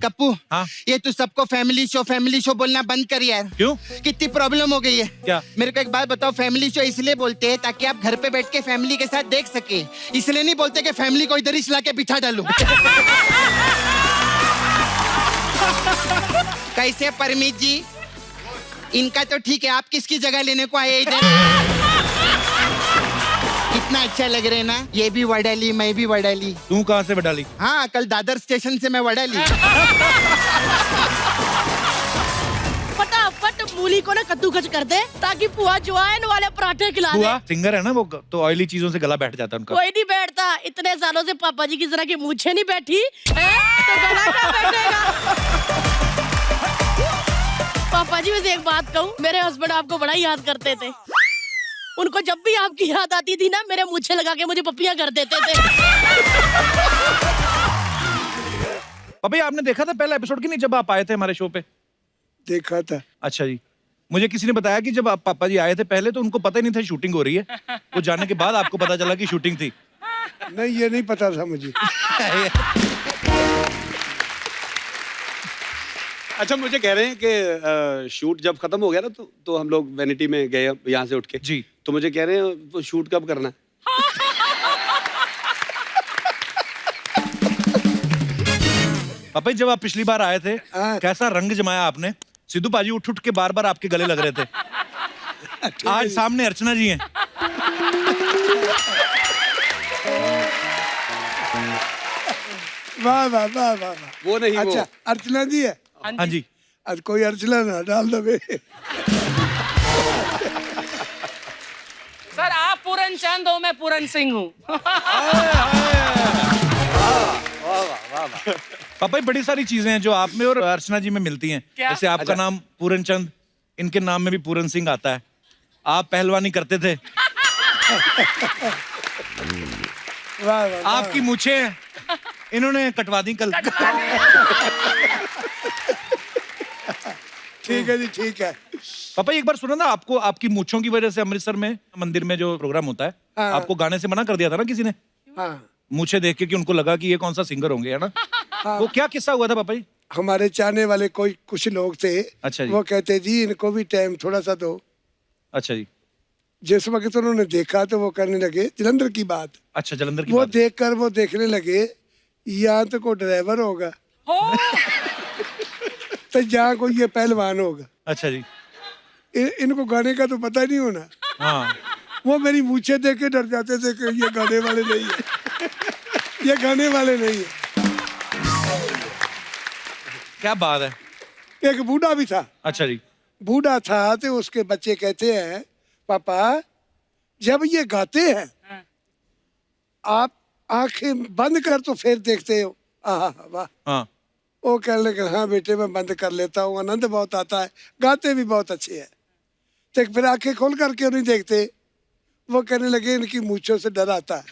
कप्पू, हाँ? ये तू सबको फैमिली शो बोलना बंद कर यार। क्यों? कितनी प्रॉब्लम हो गई है। क्या? मेरे को एक बात बताओ, फैमिली शो इसलिए बोलते हैं ताकि आप घर पे बैठ के फैमिली के साथ देख सके, इसलिए नहीं बोलते कि फैमिली को इधर ही ला के बिठा डालो। कैसे परमीत जी, इनका तो ठीक है, आप किसकी जगह लेने को आए इधर? कितना अच्छा लग रहा है ना, ये भी वडाली, मैं भी वडाली। तू कहाँ से वडाली? हाँ, कल दादर स्टेशन से मैं वडाली। फटाफट मूली को ना कद्दूकस कर दे ताकि पुआ ज्वाइन वाले पराठे खिला दे। बुआ सिंगर है ना वो, तो ऑयली चीजों से गला बैठ जाता है उनका। कोई नहीं बैठता, इतने सालों से पापा जी की तरह की मूछें नहीं बैठी है, तो गला क्या बैठेगा? पापा जी, वैसे एक बात कहूँ, मेरे हस्बैंड आपको बड़ा याद करते थे। उनको जब भी आपकी याद आती थी ना, मेरे मूछें लगा के मुझे पप्पियां कर देते थे। पापा आपने देखा था पहला एपिसोड की नहीं, जब आप आए थे हमारे शो पे? देखा था। अच्छा जी, मुझे किसी ने बताया कि जब आप पापा जी आए थे पहले तो उनको पता ही नहीं था शूटिंग हो रही है, वो जाने के बाद आपको पता चला कि शूटिंग थी। नहीं, ये नहीं पता था मुझे। अच्छा, मुझे कह रहे हैं कि शूट जब खत्म हो गया ना तो हम लोग वैनिटी में गए यहाँ से उठ के जी। तो मुझे कह रहे हैं वो शूट कब करना है? पापा जी जब आप पिछली बार आए थे हाँ। कैसा रंग जमाया आपने, सिद्धू पाजी उठ उठ के बार बार आपके गले लग रहे थे। आज सामने अर्चना जी हैं। वाह वाह वाह वाह वाह। वो नहीं, अच्छा, वो अर्चना जी है। हाँ जी। आज कोई अर्चना ना डाल दबे। सर आप पूरन चंद हो, मैं पूरन सिंह हूँ। पापा जी बड़ी सारी चीजें हैं जो आप में और अर्चना जी में मिलती हैं। क्या? जैसे आपका नाम पूरन चंद, इनके नाम में भी पूरन सिंह आता है। आप पहलवानी करते थे। वाह वाह। आपकी मूछें इन्होंने कटवा दी कल। ठीक है जी, ठीक है। पापा एक बार सुना ना, आपको आपकी मूछों की वजह से अमृतसर में मंदिर में जो प्रोग्राम होता है, हाँ। आपको गाने से मना कर दिया था ना किसी ने, हाँ, मूछें देख के कि उनको लगा कि ये कौन सा सिंगर होंगे, है ना? वो क्या किस्सा हुआ था पापा जी? हमारे चाहने वाले कोई कुछ लोग थे। अच्छा जी। वो कहते जी इनको भी टाइम थोड़ा सा दो। अच्छा जी। जिस वक्त उन्होंने देखा तो वो करने लगे जलंधर की बात। अच्छा, जलंधर की वो बात। देखकर वो देखने लगे यहाँ तो कोई ड्राइवर होगा, तो यहाँ कोई ये पहलवान होगा। अच्छा जी। इनको गाने का तो पता ही नहीं होना। हाँ। वो मेरी मूछें देख के डर जाते थे कि ये गाने वाले नहीं है। ये गाने वाले नहीं है। क्या बात है। एक बूढ़ा भी था। अच्छा जी। बूढ़ा था तो उसके बच्चे कहते हैं पापा जब ये गाते हैं आप आंखें बंद कर तो फिर देखते हो। आहा वाह। हाँ। वो कहने लगे हाँ बेटे मैं बंद कर लेता हूँ, आनंद बहुत आता है, गाते भी बहुत अच्छे हैं। तो फिर आंखें खोल कर क्यों नहीं देखते? वो कहने लगे इनकी मूंछों से डर आता है।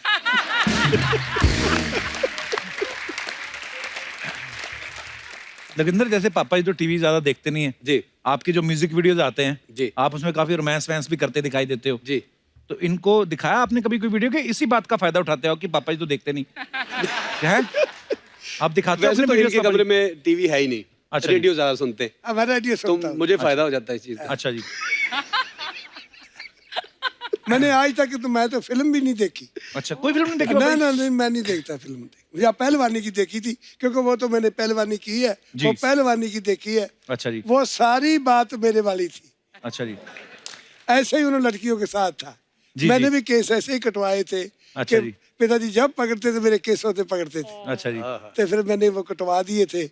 लगिंदर जैसे पापा जी तो टीवी ज्यादा देखते नहीं है जी आपके जो म्यूजिक वीडियोज आते हैं जी। आप उसमें काफी रोमांस वैंस भी करते दिखाई देते हो जी। तो इनको दिखाया आपने कभी कोई वीडियो के इसी बात का फायदा उठाते हो कि पापा जी तो देखते नहीं? क्या है? आप दिखाते हो वैसे अपने तो videos इनके पापा जी? कमरे में टीवी है ही नहीं। अच्छा जी। रेडियो ज्यादा सुनते हैं हमारा रेडियो तो सुनता हूँ। मुझे फायदा हो जाता है इस चीज का। अच्छा जी। मैंने आज तक तो मैं तो फिल्म भी नहीं देखी। अच्छा, कोई फिल्म नहीं देखी ना पापा जी? ना नहीं, मैं नहीं देखता फिल्म। या पहलवानी की देखी थी क्योंकि वो तो मैंने पहलवानी की है। जी। वो पहलवानी की देखी है। अच्छा जी। वो सारी बात मेरे वाली थी। अच्छा जी। ऐसे ही उन्होंने लड़कियों के साथ था। जी, मैंने जी। भी केस ऐसे ही कटवाए थे। अच्छा कि जी। पिताजी जब पकड़ते थे मेरे केस होते पकड़ते थे। अच्छा जी। तो फिर मैंने वो कटवा दिए थे।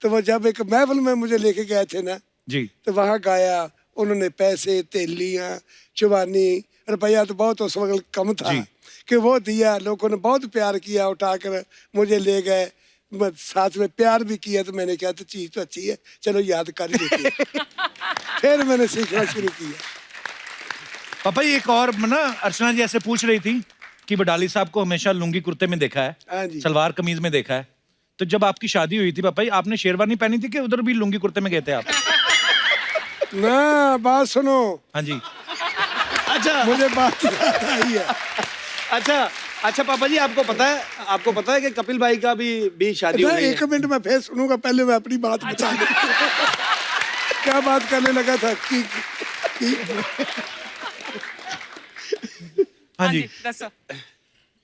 तो वो जब एक महफिल में मुझे लेके गए थे ना, जी। तो वहाँ गाया उन्होंने। पैसे तेलियाँ चुबानी रुपया तो बहुत उस वक्त कम था जी। कि वो दिया। लोगों ने बहुत प्यार किया, उठाकर मुझे ले गए, साथ में प्यार भी किया। तो मैंने कहा तो चीज तो अच्छी है, चलो याद कर ही लेते हैं। फिर मैंने सीखना शुरू किया। पापा जी एक और ना, अर्चना जी ऐसे पूछ रही थी कि बडाली साहब को हमेशा लुंगी कुर्ते में देखा हाँ है, जी। सलवार कमीज में देखा है, तो जब आपकी शादी हुई थी पापा जी आपने शेरवानी पहनी थी कि उधर भी लुंगी कुर्ते में गए थे आप? ना बात सुनो। हाँ जी। अच्छा मुझे बात याद आई है। अच्छा, अच्छा पापा जी, आपको पता है कि कपिल भाई का भी शादी हो ना, गई है? एक मिनट में फिर सुनूंगा, पहले मैं अपनी बात बता दूं। क्या बात करने लगा था कि हाँ जी दसो।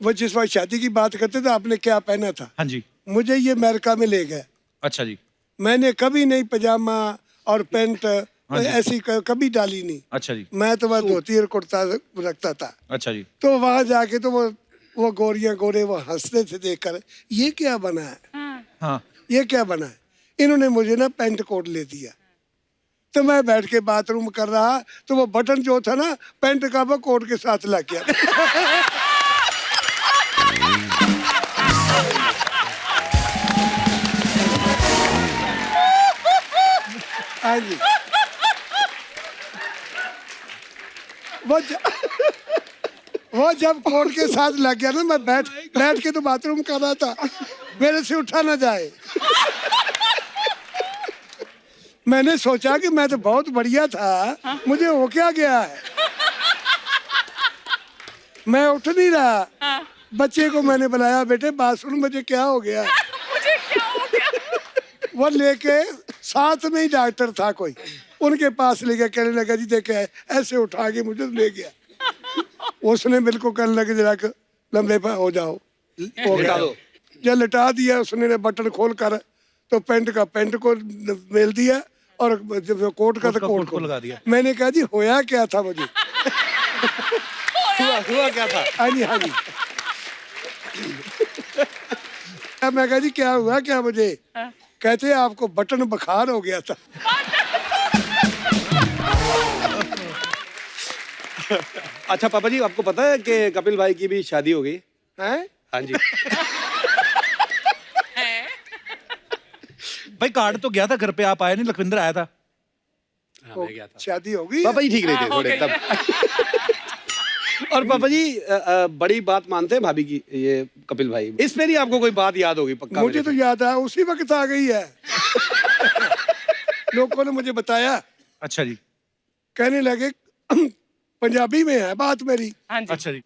वो जिस वक्त शादी की बात करते थे, आपने क्या पहना था? हाँ जी। मुझे ये अमेरिका में ले गए। अच्छा जी। मैंने कभी नहीं पजामा और पैंट हाँ जी। ऐसी कभी डाली नहीं। अच्छा जी। मैं तो वह धोती और कुर्ता रखता था। अच्छा जी। तो वहां जाके तो वो गोरियां गोरे वो हंसते थे देखकर, ये क्या बना है, हाँ। ये क्या बना है। इन्होंने मुझे ना पैंट कोट ले दिया। तो मैं बैठ के बाथरूम कर रहा, तो वो बटन जो था ना पैंट का, वो कोट के साथ लग गया। हाँ जी। वो जब कोट के साथ लग गया ना, मैं बैठ के तो बाथरूम कर रहा था, मेरे से उठा ना जाए। मैंने सोचा कि मैं तो बहुत बढ़िया था, मुझे हो क्या गया है। मैं उठ नहीं रहा। बच्चे को मैंने बुलाया, बेटे बात सुन, मुझे क्या हो गया। वो लेके साथ में ही डॉक्टर था कोई, उनके पास ले गया। कहने लगा जी देखे ऐसे उठा के मुझे ले गया। उसने बिल्कुल कहने लगे जरा लंबे पर हो जाओ, हो गया। जब लिटा दिया उसने बटन खोल कर, तो पैंट को मेल दिया और जब कोट का तो कोट को लगा दिया। मैंने कहा जी होया क्या था मुझे। हुआ क्या था? हाँ जी, हाँ जी। मैं कहा जी क्या हुआ क्या मुझे। कहते आपको बटन बुखार हो गया था। अच्छा पापा जी, आपको पता है कि कपिल भाई की भी शादी हो गई? हैं? हाँ जी। भाई कार्ड तो गया था घर पे, आप आए नहीं, लखविंदर आया था। हाँ, मैं गया था। शादी हो गई। पापा जी ठीक रहे थे थोड़े तब। और पापा जी बड़ी बात मानते हैं भाभी की, ये कपिल भाई। इसमें नहीं आपको कोई बात याद होगी पक्का? मुझे तो याद है, उसी वक्त आ गई है। लोगों ने मुझे बताया। अच्छा जी। कहने लगे पंजाबी में है बात मेरी। हाँ जी। अच्छा जी।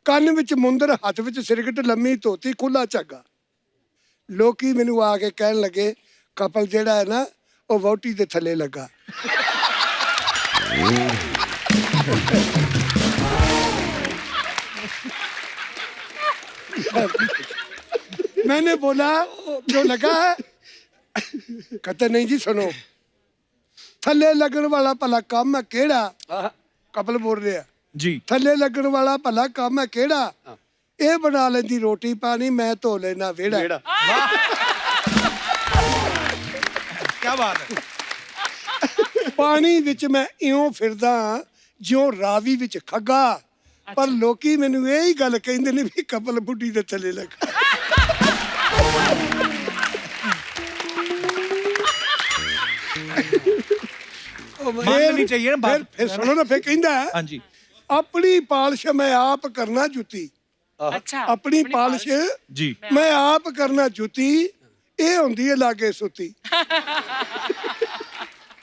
ਕੰਨ ਵਿੱਚ ਮੁੰਦਰ ਹੱਥ ਵਿੱਚ ਸਿਰਗਟ ਲੰਮੀ ਧੋਤੀ ਖੁੱਲਾ ਝੱਗਾ। ਲੋਕੀ ਮੈਨੂੰ ਆ ਕੇ ਕਹਿਣ ਲੱਗੇ ਕਪਲ ਜਿਹੜਾ ਹੈ ਨਾ ਉਹ ਵਹੁਟੀ ਦੇ ਥੱਲੇ ਲੱਗਾ। मैंने बोला जो लगा है। कहते नहीं जी सुनो, थल्ले लगन वाला भला काम है केड़ा। कपल बोल रहे हैं जी। थल्ले लगन वाला भला काम है केड़ा। ਇਹ ਬਣਾ ਲੈਂਦੀ ਰੋਟੀ ਪਾਣੀ, ਮੈਂ ਧੋ ਲੈਣਾ ਵਿਹੜਾ। क्या बात है। ਪਾਣੀ ਵਿੱਚ ਮੈਂ ਇਉਂ ਫਿਰਦਾ ਜਿਉਂ ਰਾਵੀ ਵਿੱਚ ਖੱਗਾ। ਪਰ ਲੋਕੀ ਮੈਨੂੰ ਇਹ ਹੀ ਗੱਲ ਕਹਿੰਦੇ ਨੇ ਵੀ ਕਪਲ ਬੁੱਢੀ ਦੇ ਥੱਲੇ ਲੱਗਾ। माननी चाहिए ना बात। फिर सुनो ना, फिर कहंदा हाँ जी। अपनी पालिश मैं आप करना जुती। अच्छा। अपनी पालिश जी। मैं आप करना जुती, ਇਹ ਹੁੰਦੀ ਹੈ ਲਾਗੇ ਸੁੱਤੀ।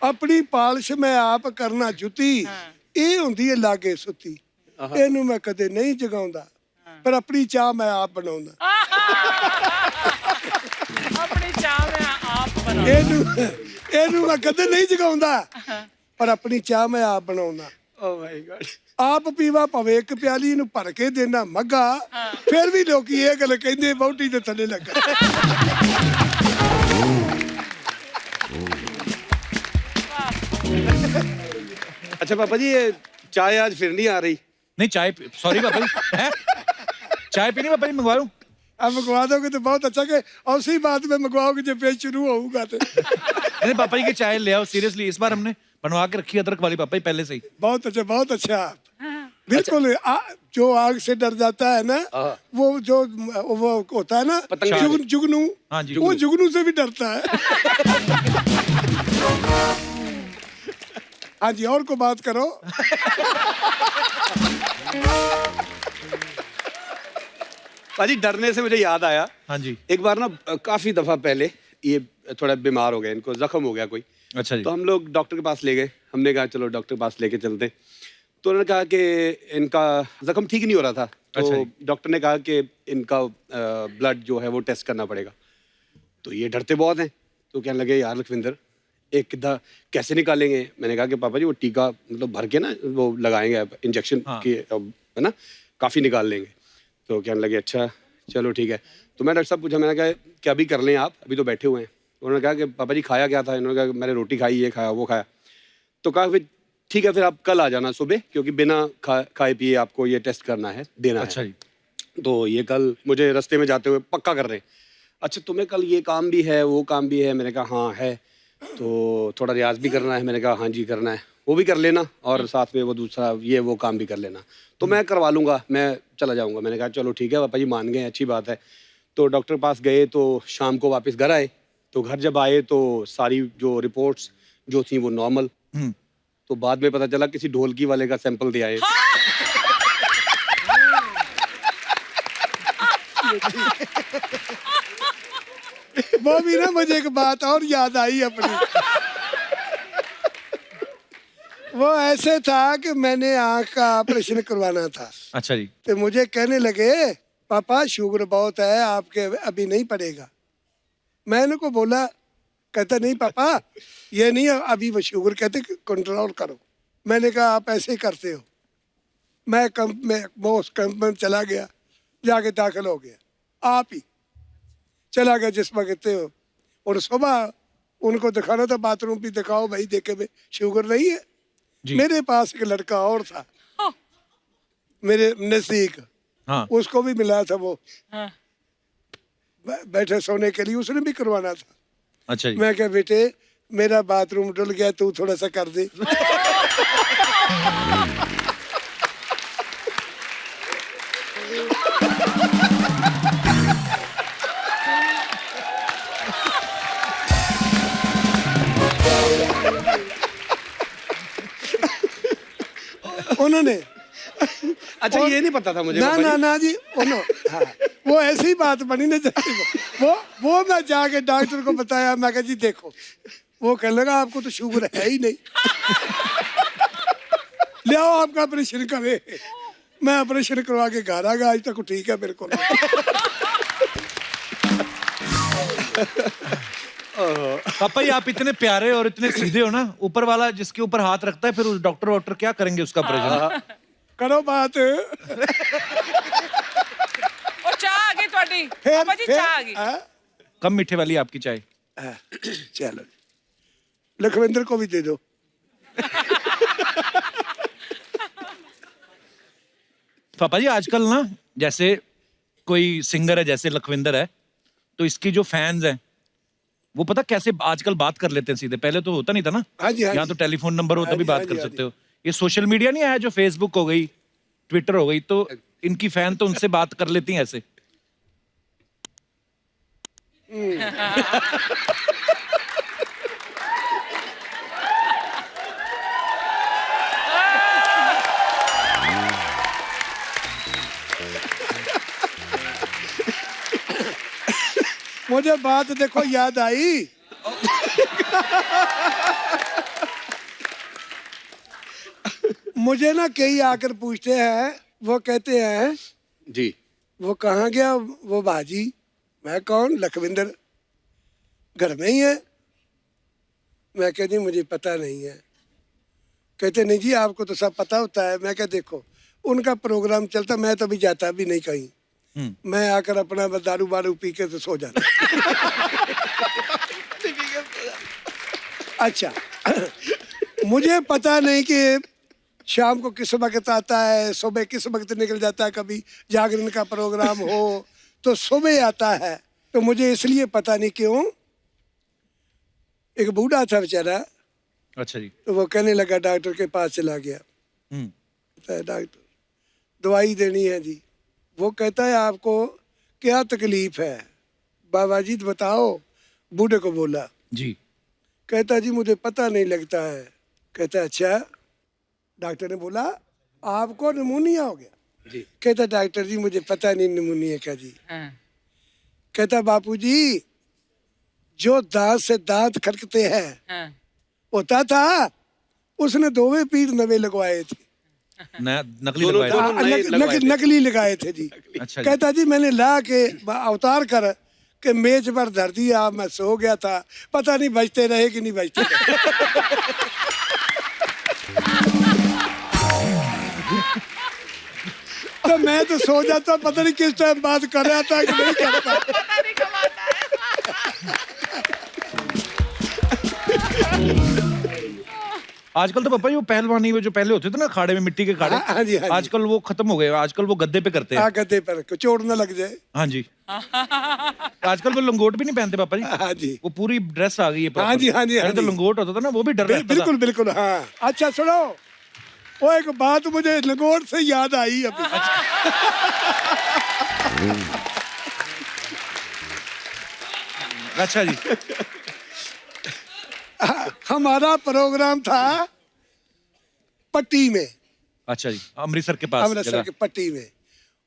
ਆਪਣੀ ਪਾਲਿਸ਼ ਮੈਂ ਆਪ ਕਰਨਾ ਜੁੱਤੀ, ਇਹ ਹੁੰਦੀ ਹੈ ਲਾਗੇ ਸੁੱਤੀ। ਇਹਨੂੰ ਮੈਂ ਕਦੇ ਨਹੀਂ ਜਗਾਉਂਦਾ, ਪਰ ਆਪਣੀ ਚਾਹ ਮੈਂ ਆਪ ਬਣਾਉਂਦਾ। अपनी चाह में आप बना। ਇਹਨੂੰ ਮੈਂ ਕਦੇ ਨਹੀਂ ਜਗਾਉਂਦਾ, ਪਰ ਆਪਣੀ ਚਾਹ ਮੈਂ ਆਪ ਬਣਾਉਂਦਾ। ਓ ਮਾਈ ਗॉड। ਆਪ ਪੀਵਾ ਭਾਵੇਂ ਇੱਕ ਪਿਆਲੀ, ਇਹਨੂੰ ਭਰ ਕੇ ਦੇਣਾ ਮੱਗਾ। ਫਿਰ ਵੀ ਲੋਕੀ ਇਹ ਗੱਲ ਕਹਿੰਦੇ ਵਹੁਟੀ ਦੇ ਥੱਲੇ ਲੱਗਾ। अच्छा पापा जी, ये चाय आज फिर नहीं आ रही? नहीं चाय, सॉरी पापा जी। हैं? चाय पीनी पापा जी, मंगवा लूं? अब मंगवा दोगे तो बहुत अच्छा, के उसी बात में मंगवाओगे जब पेश शुरू होगा तो। नहीं पापा जी की चाय ले आओ, सीरियसली इस बार हमने बनवा के रखी अदरक वाली पापा जी पहले से ही। बहुत अच्छा, बहुत अच्छा। बिल्कुल जो आग से डर जाता है ना, वो जो वो होता है ना जुगनू, हाँ जी। वो जुगनू से भी डरता है। हाँ जी, और को बात करो। पाजी डरने से मुझे याद आया। हाँ जी। एक बार ना काफी दफा पहले ये थोड़ा बीमार हो गए, इनको जख्म हो गया कोई। अच्छा जी। तो हम लोग डॉक्टर के पास ले गए। हमने कहा चलो डॉक्टर के पास लेके चलते हैं। तो उन्होंने कहा कि इनका जख्म ठीक नहीं हो रहा था, अच्छा तो जी। डॉक्टर ने कहा कि इनका ब्लड जो है वो टेस्ट करना पड़ेगा। तो ये डरते बहुत हैं, तो कहने लगे यार लखविंदर एक किदा कैसे निकालेंगे। मैंने कहा कि पापा जी वो टीका मतलब भर के ना वो लगाएंगे इंजेक्शन हाँ। की, है ना, काफ़ी निकाल लेंगे। तो कहने लगे अच्छा चलो ठीक है। तो मैं डॉक्टर साहब पूछा, मैंने कहा क्या अभी कर लें आप, अभी तो बैठे हुए हैं। उन्होंने कहा कि पापा जी खाया क्या था। इन्होंने कहा मैंने रोटी खाई, ये खाया वो खाया। तो कहा फिर ठीक है, फिर आप कल आ जाना सुबह, क्योंकि बिना खाए पिए आपको ये टेस्ट करना है, देना अच्छा है। जी। तो ये कल मुझे रास्ते में जाते हुए पक्का कर रहे हैं, अच्छा तुम्हें कल ये काम भी है वो काम भी है। मैंने कहा हाँ है। तो थोड़ा रियाज भी करना है। मैंने कहा हाँ जी करना है, वो भी कर लेना और साथ में वो दूसरा ये वो काम भी कर लेना। तो मैं करवा लूँगा, मैं चला जाऊँगा। मैंने कहा चलो ठीक है पापा जी, मान गए, अच्छी बात है। तो डॉक्टर के पास गए, तो शाम को वापस घर आए। तो घर जब आए तो सारी जो रिपोर्ट्स जो थी वो नॉर्मल। हम्म। तो बाद में पता चला किसी ढोलकी वाले का सैंपल दे आए। वो भी ना मुझे एक बात और याद आई अपनी। वो ऐसे था कि मैंने आंख का ऑपरेशन करवाना था, अच्छा जी। तो मुझे कहने लगे पापा शुगर बहुत है आपके, अभी नहीं पड़ेगा। मैंने को बोला, कहता नहीं पापा ये नहीं अभी वो शुगर, कहते कंट्रोल करो। मैंने कहा आप ऐसे ही करते हो। मैं वो उस कैंप में चला गया, जाके दाखिल हो गया, आप ही चला गया जिस वक्त हो। और सुबह उनको दिखाना था, बाथरूम भी दिखाओ भाई, देखे भाई शुगर नहीं है। जी। मेरे पास एक लड़का और था मेरे नजदीक, हाँ। उसको भी मिला था वो हाँ। बैठे सोने के लिए, उसने भी करवाना था। अच्छा जी। मैं क्या बेटे मेरा बाथरूम डुल गया, तू थोड़ा सा कर दे। उन्होंने अच्छा ये नहीं पता था मुझे ना पापा ना जी। ना जी उन्होंने, हाँ, वो ऐसी बात बनी ना जैसे वो मैं जाके डॉक्टर को बताया। मैं कहा जी देखो, वो कहने लगा आपको तो शुगर है ही नहीं, ले आओ आपका ऑपरेशन करे। मैं ऑपरेशन करवा के घर आ गया, आज तक ठीक है मेरे को। पापा जी आप इतने प्यारे और इतने सीधे हो ना, ऊपर वाला जिसके ऊपर हाथ रखता है फिर उस डॉक्टर वॉक्टर क्या करेंगे उसका ऑपरेशन। करो बात। और चाह आ गई ਤੁਹਾਡੀ फिर- पापा जी, फिर- चाह आ गई। हाँ? कम मीठे वाली आपकी चाय। हाँ, चलो लखविंदर को भी दे दो। पापा जी आजकल ना जैसे कोई सिंगर है जैसे लखविंदर है, तो इसकी जो फैंस हैं वो पता कैसे आजकल बात कर लेते हैं सीधे, पहले तो होता नहीं था ना। हाँ जी, हाँ यहाँ जी। तो टेलीफोन नंबर हो हाँ तभी जी, बात हाँ कर जी, हाँ सकते हो। ये सोशल मीडिया नहीं आया जो फेसबुक हो गई, ट्विटर हो गई, तो इनकी फैन तो उनसे बात कर लेती हैं ऐसे। मुझे बात देखो याद आई। मुझे ना कई आकर पूछते हैं, वो कहते हैं जी। वो कहाँ गया वो बाजी। मैं कौन? लखविंदर घर में ही है। मैं कहती मुझे पता नहीं है। कहते नहीं जी आपको तो सब पता होता है। मैं क्या देखो उनका प्रोग्राम चलता, मैं तो भी जाता भी नहीं कहीं। मैं आकर अपना दारू बारू पी के तो सो जाता। अच्छा मुझे पता नहीं कि शाम को किस वक्त आता है, सुबह किस वक्त निकल जाता है। कभी जागरण का प्रोग्राम हो तो सुबह आता है, तो मुझे इसलिए पता नहीं क्यों। एक बूढ़ा था बेचारा, अच्छा जी। तो वो कहने लगा, डॉक्टर के पास चला गया। कहता है डॉक्टर दवाई देनी है जी। वो कहता है आपको क्या तकलीफ है बाबा जी बताओ। बूढ़े को बोला जी। कहता जी मुझे पता नहीं लगता है। कहता अच्छा। डॉक्टर ने बोला आपको निमोनिया हो गया जी। कहता डॉक्टर जी मुझे पता नहीं निमोनिया का जी। हाँ। कहता बापू जी जो दांत से दांत खटकते हैं हाँ। होता था, उसने दोवे पीर नवे लगवाए थे। नया नकली दोनों- लगवाए थे? दोनों नए लगवाए थे। नकली लगाए थे जी। अच्छा जी। कहता जी मैंने ला के अवतार कर के मेज पर धर दिया, मैं सो गया था, पता नहीं बजते रहे कि नहीं बजते रहे। तो मैं तो सो जाता, पता नहीं किस टाइम बात कर रहा था कि नहीं करता। पता नहीं कब आता है। आजकल तो पापा जी वो पहलवानी में जो पहले होते थे ना खाड़े में, मिट्टी के खाड़े, हाँ जी, हाँ जी। आजकल वो खत्म हो गए, आजकल वो गद्दे पे करते हैं। गद्दे पर को चोट न लग जाए। हाँ जी। आजकल वो लंगोट भी नहीं पहनते पापा जी, हाँ जी, वो पूरी ड्रेस आ गई है। हाँ जी, हाँ जी, हाँ पहले तो जी। लंगोट होता था ना, वो भी डर रहता था। बिल्कुल बिल्कुल, हाँ। अच्छा सुनो, वो एक बात मुझे लंगोट से याद आई अभी। अच्छा जी। हमारा प्रोग्राम था पट्टी में, अच्छा जी, अमृतसर के पास अमृतसर जगह। की पट्टी में।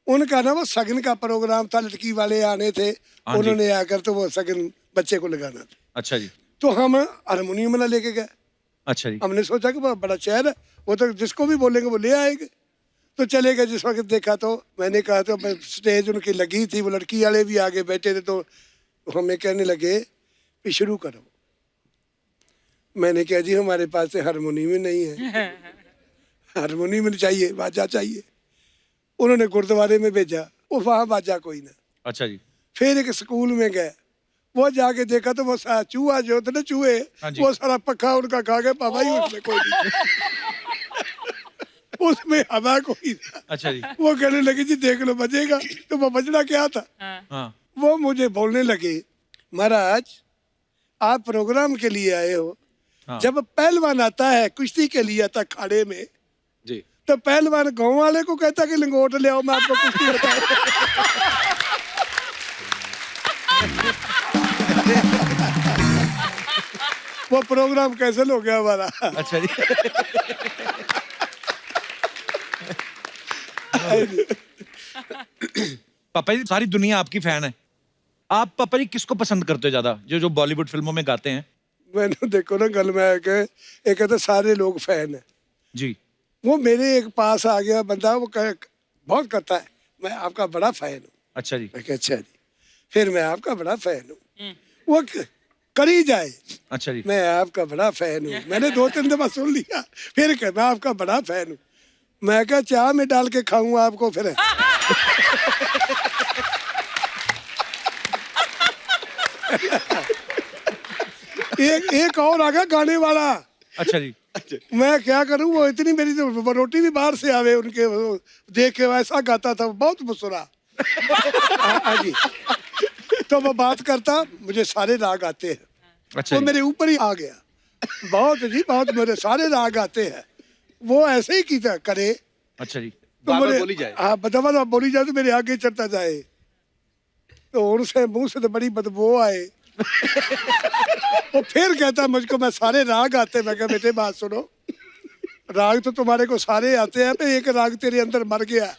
उनका ना वो सगन का प्रोग्राम था, लड़की वाले आने थे, हाँ जी। उन्होंने आकर तो वो सगन बच्चे को लगाना था। अच्छा जी। तो हम हारमोनियम ना लेके गए। अच्छा जी। हमने सोचा कि वो बड़ा शहर है, वो तो जिसको भी बोलेंगे वो ले आएंगे। तो चले गए। जिस वक्त देखा तो मैंने कहा, तो स्टेज उनकी लगी थी, वो लड़की वाले भी आगे बैठे थे, तो हमें कहने लगे कि शुरू करो। मैंने कहा जी हमारे पास से हारमोनियम नहीं है, हारमोनियम चाहिए, बाजा चाहिए। उन्होंने गुरुद्वारे में भेजा, वो वहाँ बाजा कोई ना। अच्छा जी। फिर एक स्कूल में गए, वो जाके देखा तो वो चूहा जो थे ना, चूहे, हाँ जी। वो सारा पक्का उनका खा गए। पापा ही उसमें कोई नहीं, उसमें हवा कोई था। अच्छा जी। वो कहने लगे जी देख लो बजेगा। तो वो बजना क्या था, हाँ। वो मुझे बोलने लगे, महाराज आप प्रोग्राम के लिए आए हो, हाँ। जब पहलवान आता है कुश्ती के लिए आता खाड़े में, जी। तो पहलवान गाँव वाले को कहता कि लंगोट ले आओ, मैं आपको कुश्ती बताऊं। वो प्रोग्राम कैंसिल हो गया हमारा। अच्छा जी। पापा जी सारी दुनिया आपकी फैन है, आप पापा जी किसको पसंद करते हो ज्यादा, जो जो बॉलीवुड फिल्मों में गाते हैं? मैंने देखो ना गल में एक तो सारे लोग फैन है। जी। वो मेरे एक पास आ गया बंदा, वो बहुत करता है मैं आपका बड़ा फैन हूँ। अच्छा जी। मैं कहा अच्छा जी, फिर मैं आपका बड़ा फैन हूँ। वो करी जाए, अच्छा जी। मैं आपका बड़ा फैन हूँ। मैंने 2-3 दफा सुन लिया, फिर कह मैं आपका बड़ा फैन हूँ। मैं क्या चाय में डाल के खाऊंगा आपको फिर। एक और आ गया गाने वाला। अच्छा जी। मैं क्या करूं, वो इतनी मेरी तो रोटी भी बाहर से आवे उनके, वो देख के वैसा गाता था, बहुत मुस्कुरा। हाँ जी। तो वो बात करता, मुझे सारे राग आते हैं। अच्छा वो जी। मेरे ऊपर ही आ गया, बहुत जी बहुत, मेरे सारे राग आते हैं। वो ऐसे ही कीता करे अच्छा जी। तो बार-बार मेरे, बोली जाए। हाँ बदबद बोली जाए तो मेरे आगे चढ़ता जाए, तो उनसे मुंह से तो बड़ी बदबू आए। वो फिर कहता मुझको मैं सारे राग आते। मैं कहा बेटे बात सुनो, राग तो तुम्हारे को सारे आते हैं, पे एक राग तेरे अंदर मर गया।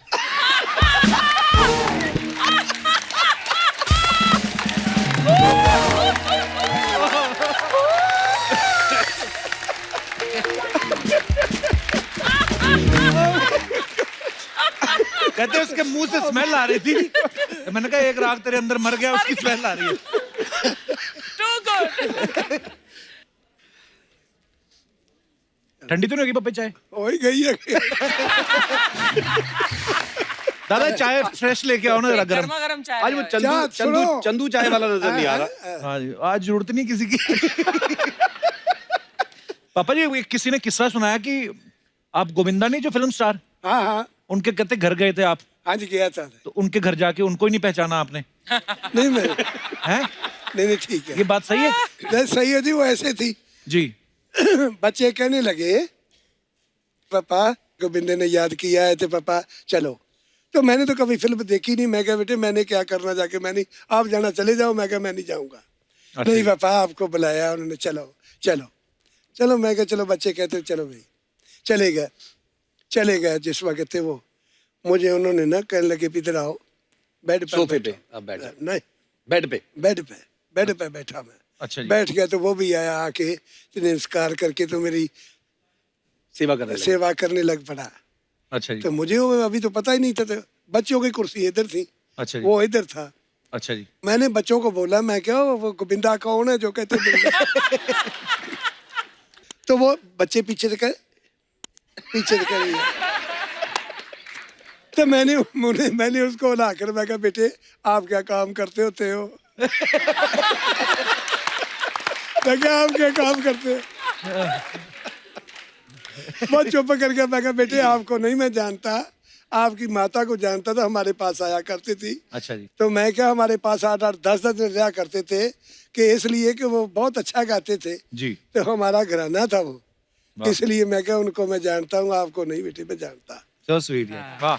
कहते हैं उसके मुंह से स्मेल आ रही थी, तो मैंने कहा एक राग तेरे अंदर मर गया, उसकी स्मेल आ रही है। Too good. ठंडी तो नहीं होगी पापा चाय? हो ही गई है। दादा चाय फ्रेश लेके आओ ना जरा गरम। गर्मा गर्म चाय। आज वो है। चंदू क्या, चंदू सुनो। चंदू चाय वाला नजर नहीं आ रहा। हाँ जी, आज जरूरत नहीं किसी की। पापा जी किसी ने किस्सा सुनाया कि आप गोविंदा नहीं जो फिल्म स्टार, हाँ हाँ उनके कहते घर गए थे आप, हाँ जी गया था। तो उनके घर जाके उनको ही नहीं पहचाना आपने? नहीं मैं हैं? नहीं ठीक है, ये बात सही है? नहीं सही है जी। वो ऐसे थी, जी। बच्चे कहने लगे पापा गोविंद ने याद किया है तो पापा चलो। तो मैंने तो कभी फिल्म देखी नहीं। मैं कहा बेटे मैंने क्या करना जाके, मैं नहीं, आप जाना चले जाओ। मैं कहा मैं नहीं जाऊंगा। अच्छा नहीं जी। पापा आपको बुलाया उन्होंने, चलो चलो चलो। मैं कहा चलो, बच्चे कहते चलो भाई। चले गए। जिस वक्त थे वो, मुझे उन्होंने ना कहने लगे इधर आओ, बेड पर सोफे पे बैठो। आप बैठे, नहीं बेड पे। बेड पे बैठा मैं। अच्छा जी। बैठ गया तो वो भी आया, आके नमस्कार करके तो मेरी सेवा कर रहे हैं। सेवा करने लग पड़ा। अच्छा जी। तो मुझे वो अभी तो पता ही नहीं था, तो बच्चों की कुर्सी इधर थी, अच्छा जी। वो इधर था। अच्छा जी। मैंने बच्चों को बोला, मैं क्या वो गोविंदा कौन है जो कहते बिंदा? तो वो बच्चे पीछे से कहे तो मैंने उसको बुलाकर मैं कहा बेटे आप क्या काम करते होते हो? मैं क्या आप क्या काम करते हो? वो चुप करके मैं कहा बेटे आपको नहीं मैं जानता, आपकी माता को जानता था, हमारे पास आया करती थी। अच्छा जी। तो मैं क्या हमारे पास 8-8 10-10 दिन रहा करते थे कि इसलिए कि वो बहुत अच्छा गाते थे, जी। तो हमारा घराना था वो, वाह। इसलिए मैं क्या उनको मैं जानता हूँ, आपको नहीं बेटे मैं जानता। सो स्वीट यार, वाह।